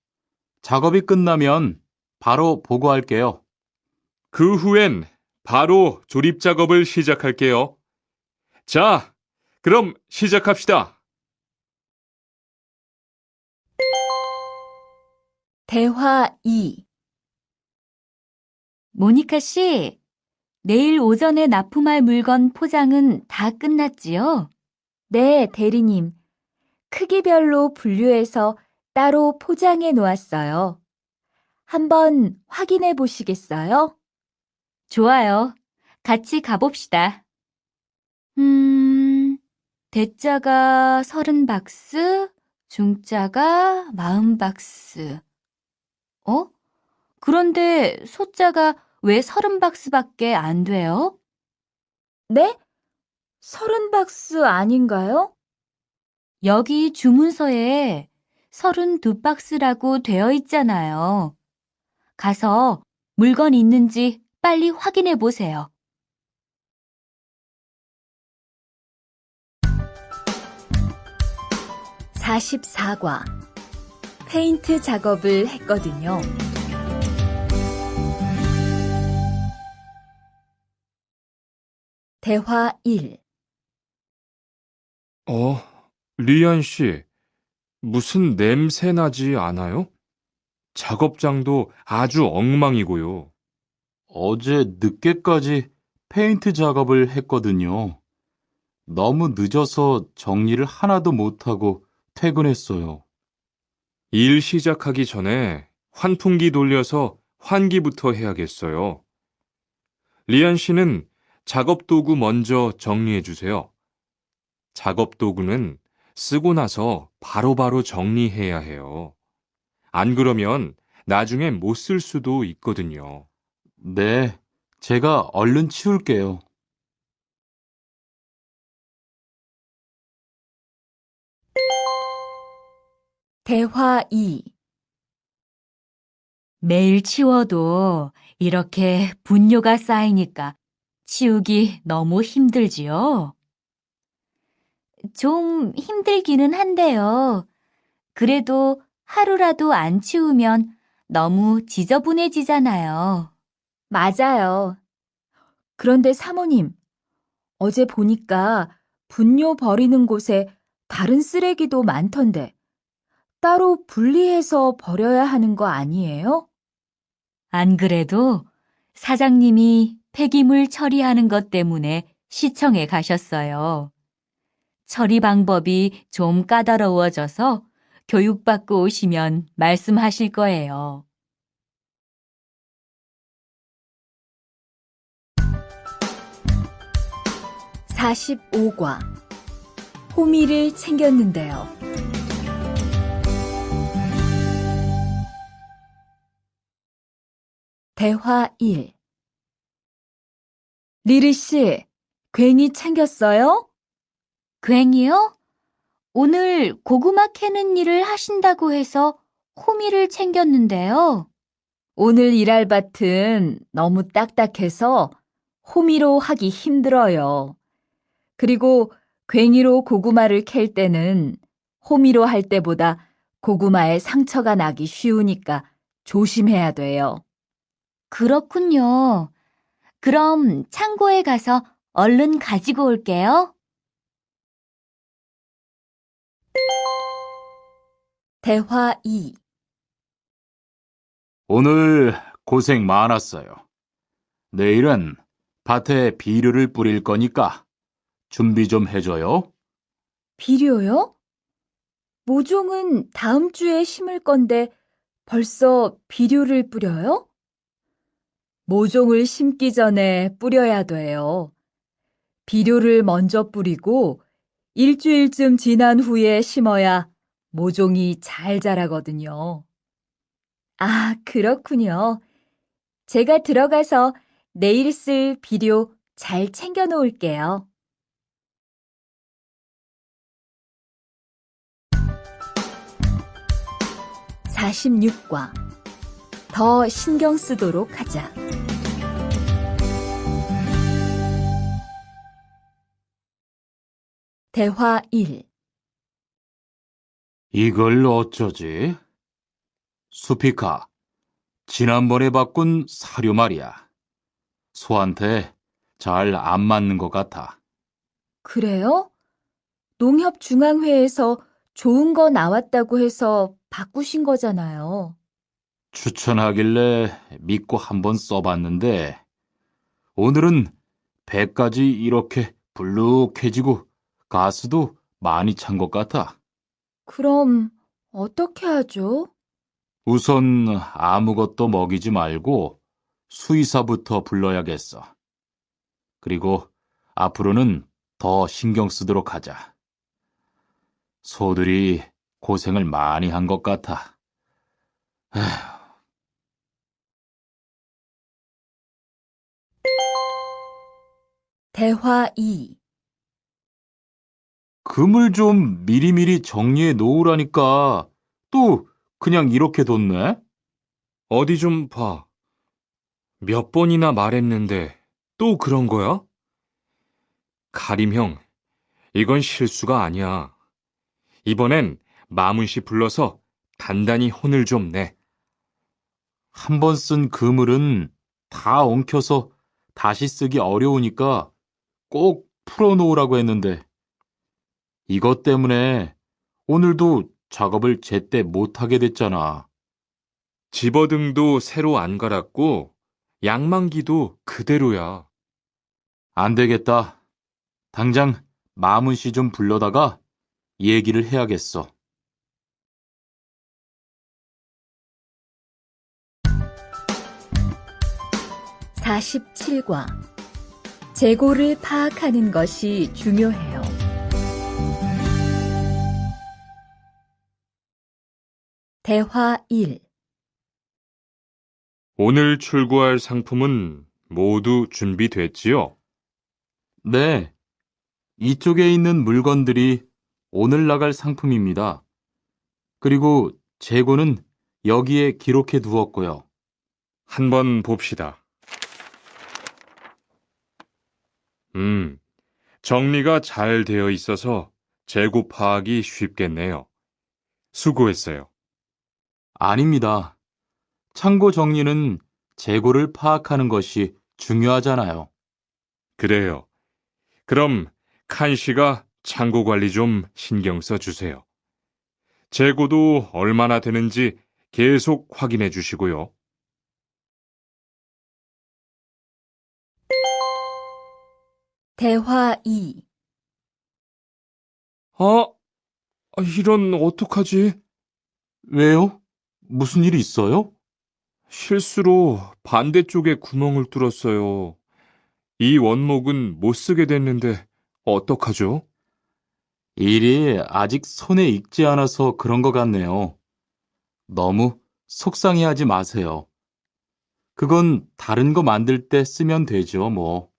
작업이 끝나면 바로 보고할게요. 그 후엔 바로 조립 작업을 시작할게요. 자, 그럼 시작합시다. 대화 2. 모니카 씨, 내일 오전에 납품할 물건 포장은 다 끝났지요? 네, 대리님. 크기별로 분류해서 따로 포장해 놓았어요. 한번 확인해 보시겠어요? 좋아요. 같이 가봅시다. 대자가 30박스, 중자가 40박스. 그런데 소자가 왜 30박스밖에 안 돼요? 네? 30박스 아닌가요? 여기 주문서에 32박스라고 되어 있잖아요. 가서 물건 있는지 빨리 확인해 보세요. 44과 페인트 작업을 했거든요. 대화 1. 리안 씨, 무슨 냄새 나지 않아요? 작업장도 아주 엉망이고요. 어제 늦게까지 페인트 작업을 했거든요. 너무 늦어서 정리를 하나도 못하고 퇴근했어요. 일 시작하기 전에 환풍기 돌려서 환기부터 해야겠어요. 리안 씨는 작업 도구 먼저 정리해 주세요. 작업 도구는 쓰고 나서 바로바로 정리해야 해요. 안 그러면 나중에 못 쓸 수도 있거든요. 네, 제가 얼른 치울게요. 대화 2. 매일 치워도 이렇게 분뇨가 쌓이니까 치우기 너무 힘들지요? 좀 힘들기는 한데요. 그래도 하루라도 안 치우면 너무 지저분해지잖아요. 맞아요. 그런데 사모님, 어제 보니까 분뇨 버리는 곳에 다른 쓰레기도 많던데 따로 분리해서 버려야 하는 거 아니에요? 안 그래도 사장님이 폐기물 처리하는 것 때문에 시청에 가셨어요. 처리 방법이 좀 까다로워져서 교육받고 오시면 말씀하실 거예요. (45과) 호미를 챙겼는데요. 대화 1. 리리 씨, 괭이 챙겼어요? 괭이요? 오늘 고구마 캐는 일을 하신다고 해서 호미를 챙겼는데요. 오늘 일할 밭은 너무 딱딱해서 호미로 하기 힘들어요. 그리고 괭이로 고구마를 캘 때는 호미로 할 때보다 고구마에 상처가 나기 쉬우니까 조심해야 돼요. 그렇군요. 그럼 창고에 가서 얼른 가지고 올게요. 대화 2. 오늘 고생 많았어요. 내일은 밭에 비료를 뿌릴 거니까 준비 좀 해줘요. 비료요? 모종은 다음 주에 심을 건데 벌써 비료를 뿌려요? 모종을 심기 전에 뿌려야 돼요. 비료를 먼저 뿌리고 일주일쯤 지난 후에 심어야 모종이 잘 자라거든요. 아, 그렇군요. 제가 들어가서 내일 쓸 비료 잘 챙겨 놓을게요. (46과) 더 신경 쓰도록 하자. 대화 1. 이걸 어쩌지? 수피카, 지난번에 바꾼 사료 말이야. 소한테 잘 안 맞는 것 같아. 그래요? 농협중앙회에서 좋은 거 나왔다고 해서 바꾸신 거잖아요. 추천하길래 믿고 한번 써봤는데 오늘은 배까지 이렇게 불룩해지고 가스도 많이 찬 것 같아. 그럼 어떻게 하죠? 우선 아무것도 먹이지 말고 수의사부터 불러야겠어. 그리고 앞으로는 더 신경 쓰도록 하자. 소들이 고생을 많이 한 것 같아. 대화 2. 금을 좀 미리미리 정리해 놓으라니까 또 그냥 이렇게 뒀네? 어디 좀 봐. 몇 번이나 말했는데 또 그런 거야? 가림 형, 이건 실수가 아니야. 이번엔 마문 씨 불러서 단단히 혼을 좀 내. 한 번 쓴 그물은 다 엉켜서 다시 쓰기 어려우니까 꼭 풀어놓으라고 했는데 이것 때문에 오늘도 작업을 제때 못하게 됐잖아. 집어등도 새로 안 갈았고 양만기도 그대로야. 안 되겠다. 당장 마문 씨 좀 불러다가 얘기를 해야겠어. (47과) 재고를 파악하는 것이 중요해요. 대화 1. 오늘 출고할 상품은 모두 준비됐지요? 네, 이쪽에 있는 물건들이 오늘 나갈 상품입니다. 그리고 재고는 여기에 기록해 두었고요. 한번 봅시다. 정리가 잘 되어 있어서 재고 파악이 쉽겠네요. 수고했어요. 아닙니다. 창고 정리는 재고를 파악하는 것이 중요하잖아요. 그래요. 그럼 칸 씨가 창고 관리 좀 신경 써 주세요. 재고도 얼마나 되는지 계속 확인해 주시고요. 대화 2. 아, 이런 어떡하지? 왜요? 무슨 일이 있어요? 실수로 반대쪽에 구멍을 뚫었어요. 이 원목은 못 쓰게 됐는데 어떡하죠? 일이 아직 손에 익지 않아서 그런 것 같네요. 너무 속상해하지 마세요. 그건 다른 거 만들 때 쓰면 되죠, 뭐.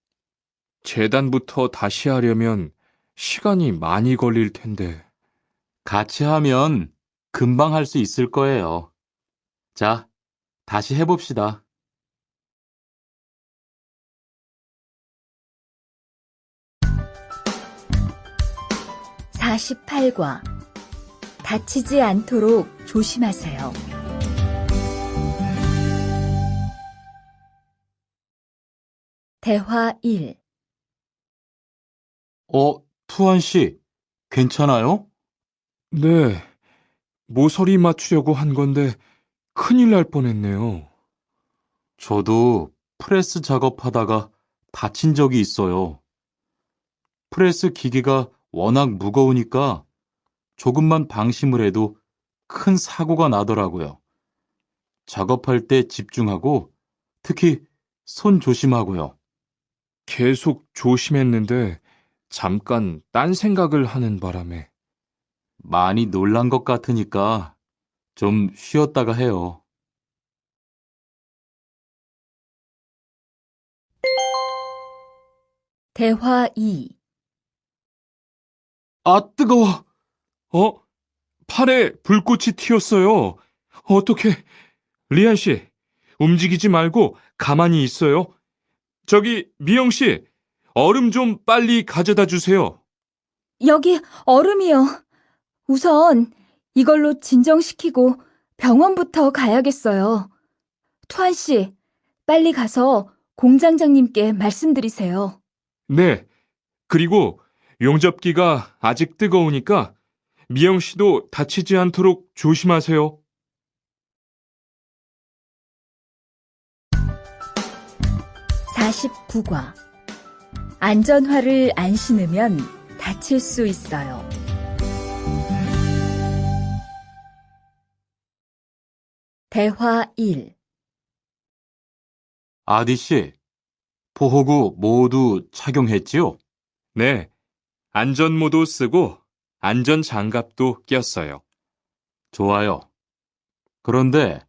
재단부터 다시 하려면 시간이 많이 걸릴 텐데. 같이 하면 금방 할 수 있을 거예요. 자, 다시 해봅시다. 48과 다치지 않도록 조심하세요. 대화 1. 투한 씨, 괜찮아요? 네, 모서리 맞추려고 한 건데 큰일 날 뻔했네요. 저도 프레스 작업하다가 다친 적이 있어요. 프레스 기계가 워낙 무거우니까 조금만 방심을 해도 큰 사고가 나더라고요. 작업할 때 집중하고 특히 손 조심하고요. 계속 조심했는데 잠깐 딴 생각을 하는 바람에. 많이 놀란 것 같으니까 좀 쉬었다가 해요. 대화 2. 아, 뜨거워! 어? 팔에 불꽃이 튀었어요. 어떻게? 리안 씨, 움직이지 말고 가만히 있어요. 저기, 미영 씨, 얼음 좀 빨리 가져다 주세요. 여기 얼음이요. 우선 이걸로 진정시키고 병원부터 가야겠어요. 투한 씨, 빨리 가서 공장장님께 말씀드리세요. 네, 그리고 용접기가 아직 뜨거우니까 미영 씨도 다치지 않도록 조심하세요. 49과 안전화를 안 신으면 다칠 수 있어요. 대화 1. 아디 씨, 보호구 모두 착용했지요? 네, 안전모도 쓰고 안전장갑도 꼈어요. 좋아요. 그런데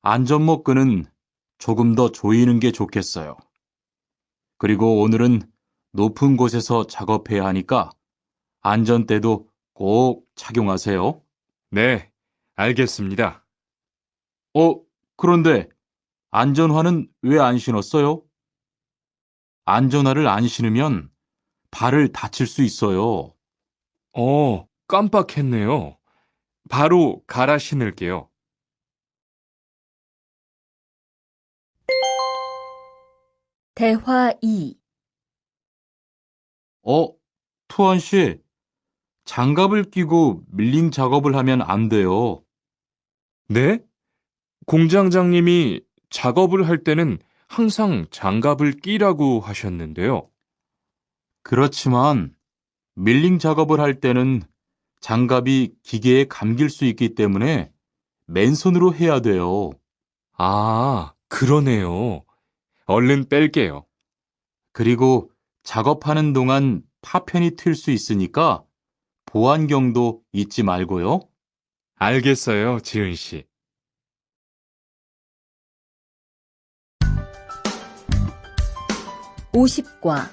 안전모 끈은 조금 더 조이는 게 좋겠어요. 그리고 오늘은 높은 곳에서 작업해야 하니까 안전대도 꼭 착용하세요. 네, 알겠습니다. 그런데 안전화는 왜 안 신었어요? 안전화를 안 신으면 발을 다칠 수 있어요. 깜빡했네요. 바로 갈아 신을게요. 대화 2. 투원 씨, 장갑을 끼고 밀링 작업을 하면 안 돼요. 네? 공장장님이 작업을 할 때는 항상 장갑을 끼라고 하셨는데요. 그렇지만 밀링 작업을 할 때는 장갑이 기계에 감길 수 있기 때문에 맨손으로 해야 돼요. 아, 그러네요. 얼른 뺄게요. 그리고 작업하는 동안 파편이 튈 수 있으니까 보안경도 잊지 말고요. 알겠어요, 지은 씨. 50과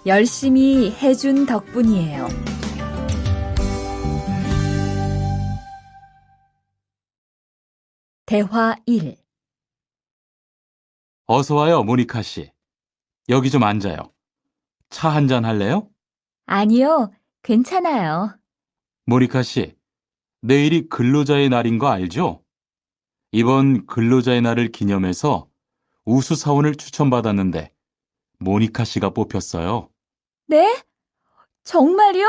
열심히 해준 덕분이에요. 대화 1. 어서 와요, 모니카 씨. 여기 좀 앉아요. 차 한 잔 할래요? 아니요, 괜찮아요. 모니카 씨, 내일이 근로자의 날인 거 알죠? 이번 근로자의 날을 기념해서 우수 사원을 추천받았는데 모니카 씨가 뽑혔어요. 네? 정말요?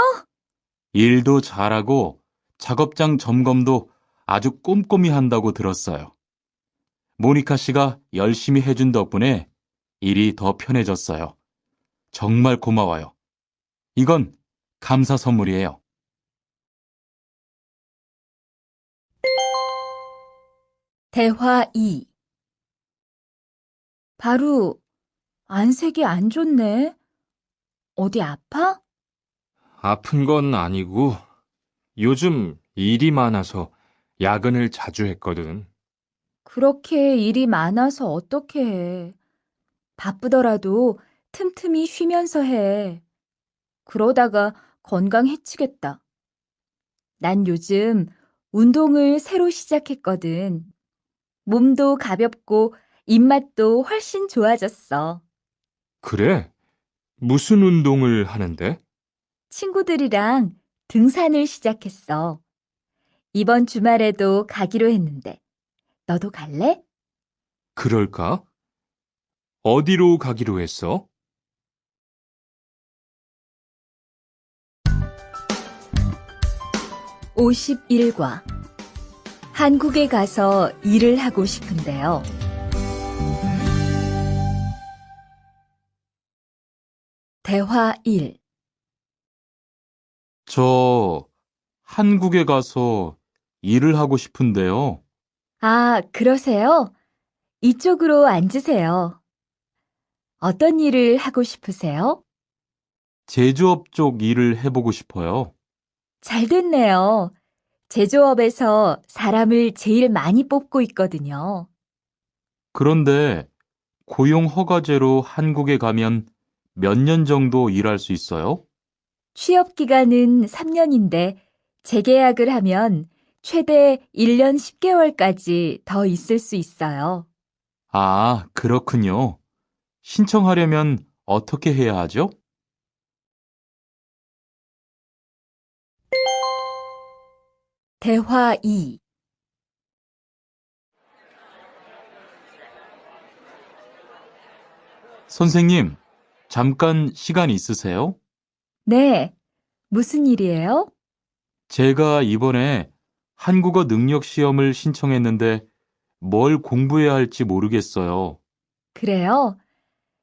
일도 잘하고 작업장 점검도 아주 꼼꼼히 한다고 들었어요. 모니카 씨가 열심히 해준 덕분에 일이 더 편해졌어요. 정말 고마워요. 이건 감사 선물이에요. 대화 2. 바로 안색이 안 좋네. 어디 아파? 아픈 건 아니고 요즘 일이 많아서 야근을 자주 했거든. 그렇게 일이 많아서 어떻게 해. 바쁘더라도 틈틈이 쉬면서 해. 그러다가 건강 해치겠다. 난 요즘 운동을 새로 시작했거든. 몸도 가볍고 입맛도 훨씬 좋아졌어. 그래? 무슨 운동을 하는데? 친구들이랑 등산을 시작했어. 이번 주말에도 가기로 했는데, 너도 갈래? 그럴까? 어디로 가기로 했어? 51과 한국에 가서 일을 하고 싶은데요. 대화 1. 저 한국에 가서 일을 하고 싶은데요. 아, 그러세요? 이쪽으로 앉으세요. 어떤 일을 하고 싶으세요? 제조업 쪽 일을 해보고 싶어요. 잘 됐네요. 제조업에서 사람을 제일 많이 뽑고 있거든요. 그런데 고용 허가제로 한국에 가면 몇 년 정도 일할 수 있어요? 취업 기간은 3년인데 재계약을 하면 최대 1년 10개월까지 더 있을 수 있어요. 아, 그렇군요. 신청하려면 어떻게 해야 하죠? 대화 2. 선생님, 잠깐 시간 있으세요? 네, 무슨 일이에요? 제가 이번에 한국어 능력 시험을 신청했는데 뭘 공부해야 할지 모르겠어요. 그래요?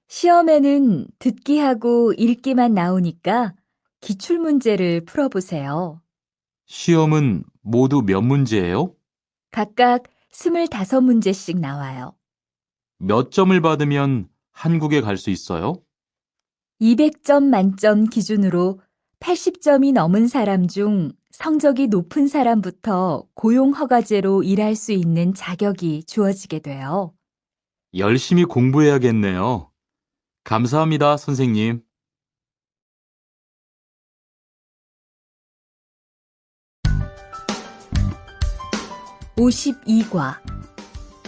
시험에는 듣기하고 읽기만 나오니까 기출문제를 풀어보세요. 시험은 모두 몇 문제예요? 각각 25문제씩 나와요. 몇 점을 받으면 한국에 갈 수 있어요? 200점 만점 기준으로 80점이 넘은 사람 중 성적이 높은 사람부터 고용허가제로 일할 수 있는 자격이 주어지게 돼요. 열심히 공부해야겠네요. 감사합니다, 선생님. 52과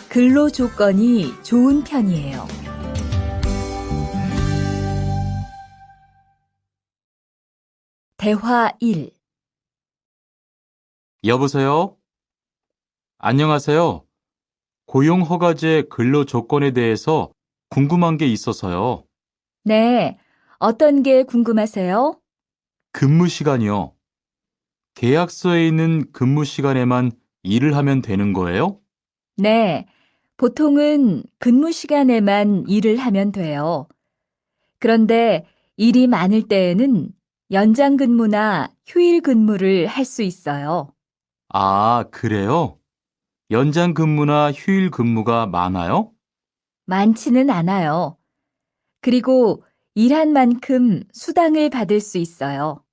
근로 조건이 좋은 편이에요. 대화 1. 여보세요? 안녕하세요. 고용허가제 근로 조건에 대해서 궁금한 게 있어서요. 네, 어떤 게 궁금하세요? 근무 시간이요. 계약서에 있는 근무 시간에만 일을 하면 되는 거예요? 네, 보통은 근무 시간에만 일을 하면 돼요. 그런데 일이 많을 때에는 연장 근무나 휴일 근무를 할 수 있어요. 아, 그래요? 연장 근무나 휴일 근무가 많아요? 많지는 않아요. 그리고 일한 만큼 수당을 받을 수 있어요.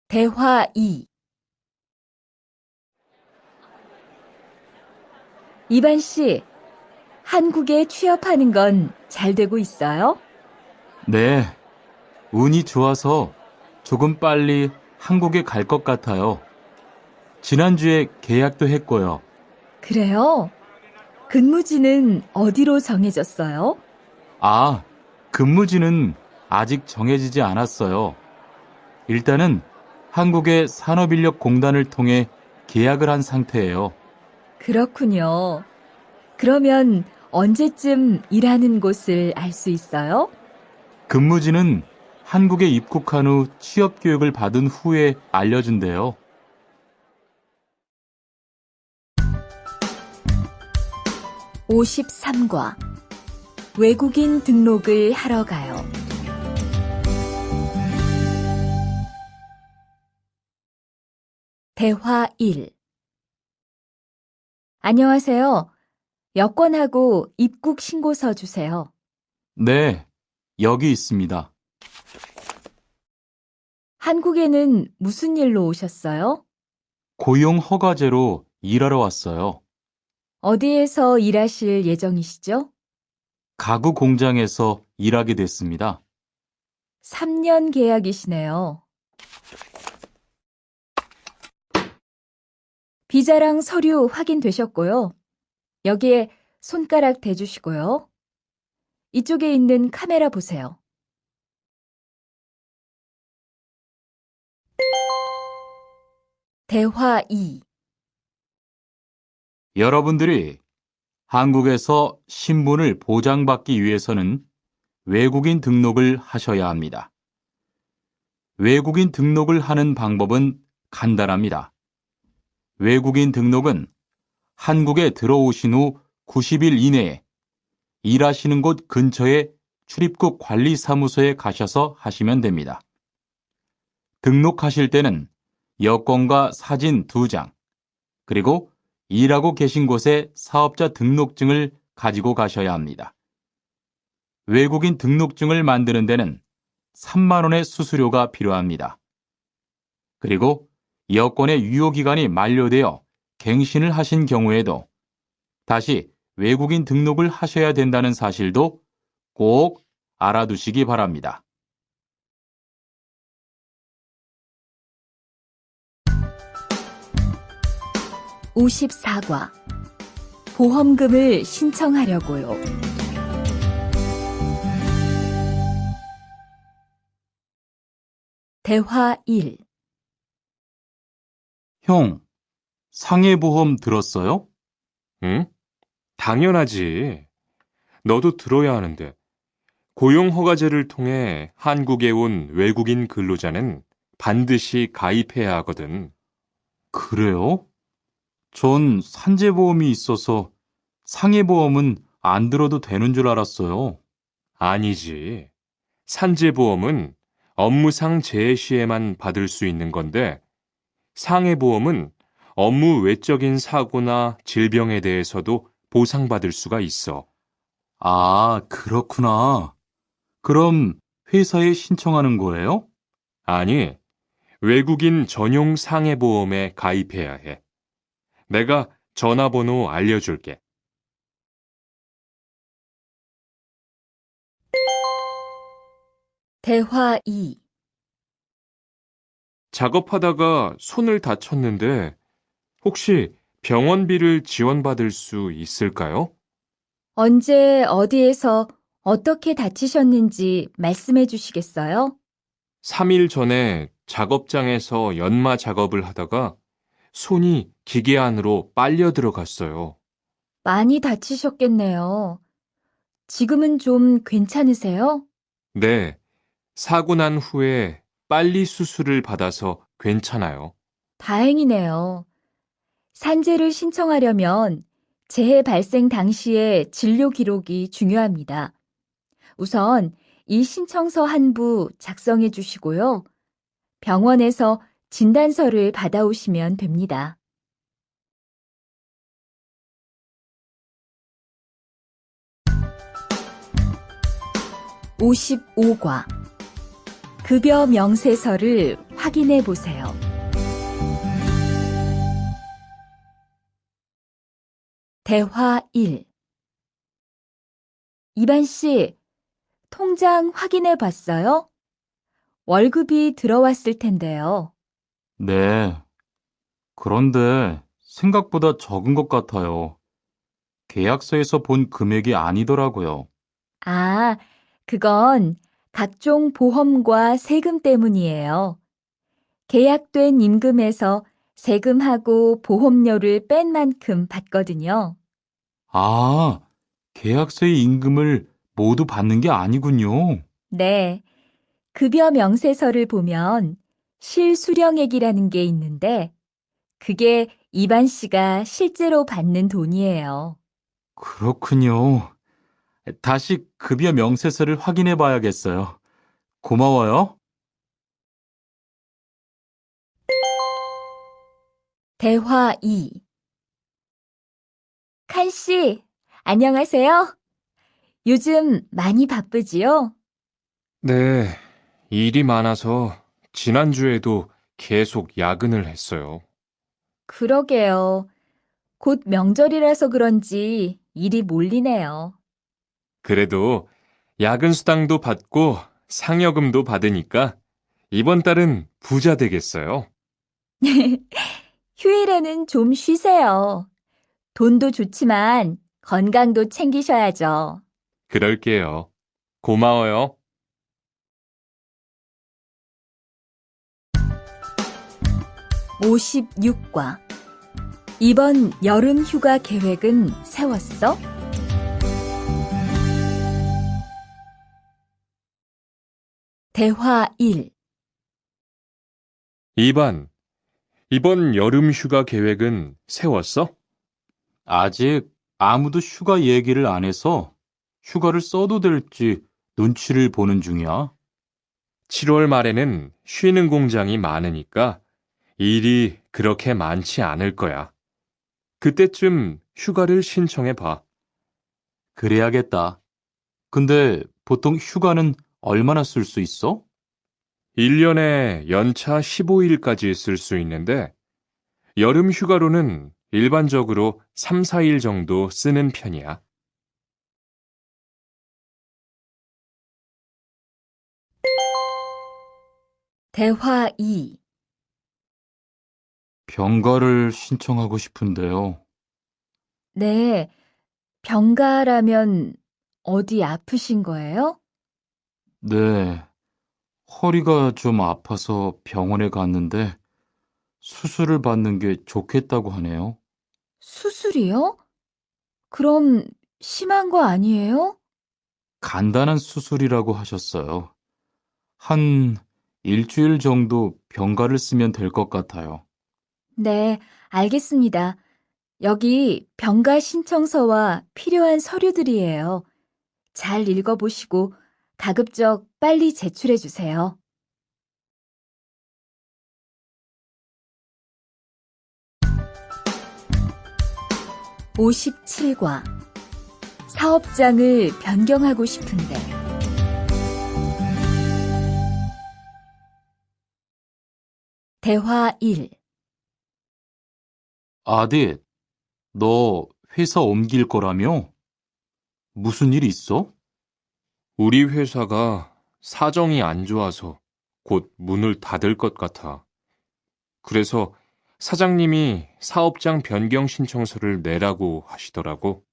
대화 2. 이반 씨, 한국에 취업하는 건 잘 되고 있어요? 네, 운이 좋아서 조금 빨리 한국에 갈 것 같아요. 지난주에 계약도 했고요. 그래요? 근무지는 어디로 정해졌어요? 아, 근무지는 아직 정해지지 않았어요. 일단은 한국의 산업인력공단을 통해 계약을 한 상태예요. 그렇군요. 그러면 언제쯤 일하는 곳을 알 수 있어요? 근무지는 한국에 입국한 후 취업 교육을 받은 후에 알려준대요. 53과 외국인 등록을 하러 가요. 대화 1. 안녕하세요. 여권하고 입국 신고서 주세요. 네, 여기 있습니다. 한국에는 무슨 일로 오셨어요? 고용 허가제로 일하러 왔어요. 어디에서 일하실 예정이시죠? 가구 공장에서 일하게 됐습니다. 3년 계약이시네요. 비자랑 서류 확인되셨고요. 여기에 손가락 대주시고요. 이쪽에 있는 카메라 보세요. 대화 2. 여러분들이 한국에서 신분을 보장받기 위해서는 외국인 등록을 하셔야 합니다. 외국인 등록을 하는 방법은 간단합니다. 외국인 등록은 한국에 들어오신 후 90일 이내에 일하시는 곳 근처의 출입국 관리사무소에 가셔서 하시면 됩니다. 등록하실 때는 여권과 사진 2장, 그리고 일하고 계신 곳의 사업자 등록증을 가지고 가셔야 합니다. 외국인 등록증을 만드는 데는 3만 원의 수수료가 필요합니다. 그리고 여권의 유효기간이 만료되어 갱신을 하신 경우에도 다시 외국인 등록을 하셔야 된다는 사실도 꼭 알아두시기 바랍니다. (54과) 보험금을 신청하려고요. 대화 1. 형, 상해보험 들었어요? 응? 당연하지. 너도 들어야 하는데. 고용허가제를 통해 한국에 온 외국인 근로자는 반드시 가입해야 하거든. 그래요? 전 산재보험이 있어서 상해보험은 안 들어도 되는 줄 알았어요. 아니지. 산재보험은 업무상 재해 시에만 받을 수 있는 건데, 상해보험은 업무 외적인 사고나 질병에 대해서도 보상받을 수가 있어. 아, 그렇구나. 그럼 회사에 신청하는 거예요? 아니, 외국인 전용 상해보험에 가입해야 해. 내가 전화번호 알려줄게. 대화 2. 작업하다가 손을 다쳤는데 혹시 병원비를 지원받을 수 있을까요? 언제 어디에서 어떻게 다치셨는지 말씀해 주시겠어요? 3일 전에 작업장에서 연마 작업을 하다가 손이 기계 안으로 빨려 들어갔어요. 많이 다치셨겠네요. 지금은 좀 괜찮으세요? 네, 사고 난 후에 빨리 수술을 받아서 괜찮아요. 다행이네요. 산재를 신청하려면 재해 발생 당시의 진료 기록이 중요합니다. 우선 이 신청서 한 부 작성해 주시고요. 병원에서 진단서를 받아오시면 됩니다. 55과 급여 명세서를 확인해 보세요. 대화 1. 이반 씨, 통장 확인해 봤어요? 월급이 들어왔을 텐데요. 네. 그런데 생각보다 적은 것 같아요. 계약서에서 본 금액이 아니더라고요. 아, 그건 각종 보험과 세금 때문이에요. 계약된 임금에서 세금하고 보험료를 뺀 만큼 받거든요. 아, 계약서의 임금을 모두 받는 게 아니군요. 네, 급여 명세서를 보면 실수령액이라는 게 있는데 그게 이반 씨가 실제로 받는 돈이에요. 그렇군요. 다시 급여 명세서를 확인해 봐야겠어요. 고마워요. 대화 2. 칸 씨, 안녕하세요. 요즘 많이 바쁘지요? 네, 일이 많아서 지난주에도 계속 야근을 했어요. 그러게요. 곧 명절이라서 그런지 일이 몰리네요. 그래도 야근 수당도 받고 상여금도 받으니까 이번 달은 부자 되겠어요. 휴일에는 좀 쉬세요. 돈도 좋지만 건강도 챙기셔야죠. 그럴게요. 고마워요. 56과. 이번 여름 휴가 계획은 세웠어? 대화 1. 2번, 이번 여름 휴가 계획은 세웠어? 아직 아무도 휴가 얘기를 안 해서 휴가를 써도 될지 눈치를 보는 중이야. 7월 말에는 쉬는 공장이 많으니까 일이 그렇게 많지 않을 거야. 그때쯤 휴가를 신청해 봐. 그래야겠다. 근데 보통 휴가는 얼마나 쓸 수 있어? 1년에 연차 15일까지 쓸 수 있는데, 여름 휴가로는 일반적으로 3, 4일 정도 쓰는 편이야. 대화 2. 병가를 신청하고 싶은데요. 네, 병가라면 어디 아프신 거예요? 네, 허리가 좀 아파서 병원에 갔는데 수술을 받는 게 좋겠다고 하네요. 수술이요? 그럼 심한 거 아니에요? 간단한 수술이라고 하셨어요. 한 일주일 정도 병가를 쓰면 될 것 같아요. 네, 알겠습니다. 여기 병가 신청서와 필요한 서류들이에요. 잘 읽어보시고 가급적 빨리 제출해 주세요. 57과. 사업장을 변경하고 싶은데. 대화 1. 아디, 너 회사 옮길 거라며? 무슨 일 있어? 우리 회사가 사정이 안 좋아서 곧 문을 닫을 것 같아. 그래서 사장님이 사업장 변경 신청서를 내라고 하시더라고.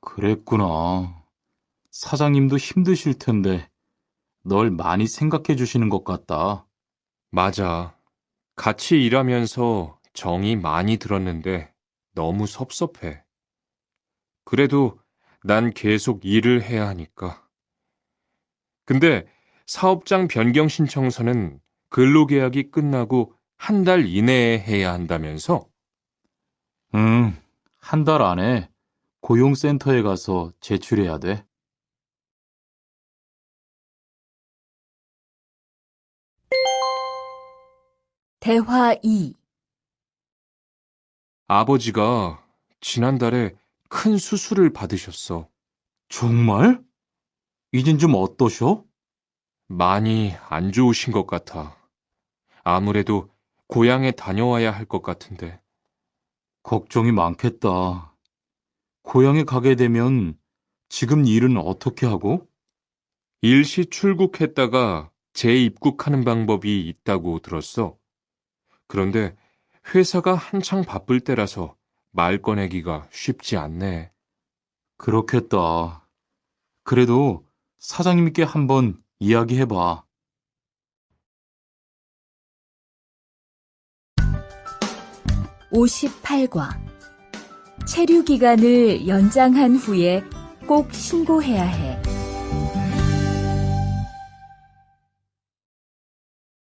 그랬구나. 사장님도 힘드실 텐데 널 많이 생각해 주시는 것 같다. 맞아. 같이 일하면서 정이 많이 들었는데 너무 섭섭해. 그래도 난 계속 일을 해야 하니까. 근데 사업장 변경 신청서는 근로계약이 끝나고 한 달 이내에 해야 한다면서? 응, 한 달 안에 고용센터에 가서 제출해야 돼. 대화 2. 아버지가 지난달에 큰 수술을 받으셨어. 정말? 이젠 좀 어떠셔? 많이 안 좋으신 것 같아. 아무래도 고향에 다녀와야 할 것 같은데. 걱정이 많겠다. 고향에 가게 되면 지금 일은 어떻게 하고? 일시 출국했다가 재입국하는 방법이 있다고 들었어. 그런데 회사가 한창 바쁠 때라서 말 꺼내기가 쉽지 않네. 그렇겠다. 그래도 사장님께 한번 이야기해봐. 58과. 체류 기간을 연장한 후에 꼭 신고해야 해.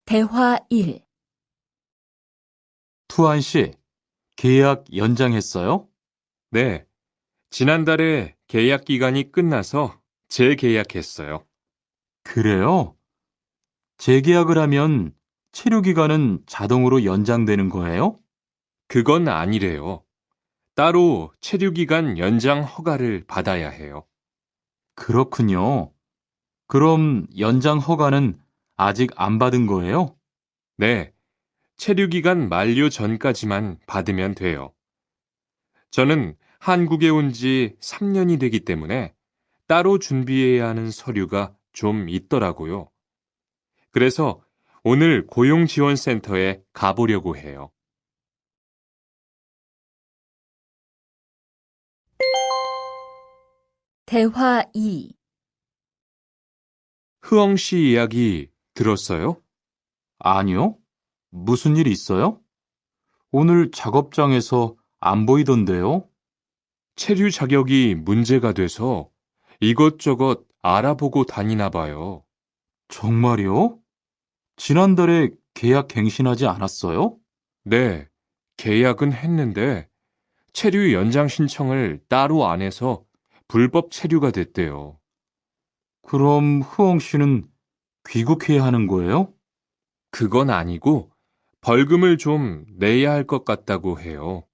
대화 1. 투안 씨, 계약 연장했어요? 네, 지난달에 계약 기간이 끝나서 재계약했어요. 그래요? 재계약을 하면 체류 기간은 자동으로 연장되는 거예요? 그건 아니래요. 따로 체류기간 연장 허가를 받아야 해요. 그렇군요. 그럼 연장 허가는 아직 안 받은 거예요? 네, 체류기간 만료 전까지만 받으면 돼요. 저는 한국에 온 지 3년이 되기 때문에 따로 준비해야 하는 서류가 좀 있더라고요. 그래서 오늘 고용지원센터에 가보려고 해요. 대화 2. 흐엉 씨 이야기 들었어요? 아니요. 무슨 일 있어요? 오늘 작업장에서 안 보이던데요? 체류 자격이 문제가 돼서 이것저것 알아보고 다니나 봐요. 정말요? 지난달에 계약 갱신하지 않았어요? 네, 계약은 했는데 체류 연장 신청을 따로 안 해서 불법 체류가 됐대요. 그럼 흐엉 씨는 귀국해야 하는 거예요? 그건 아니고 벌금을 좀 내야 할 것 같다고 해요.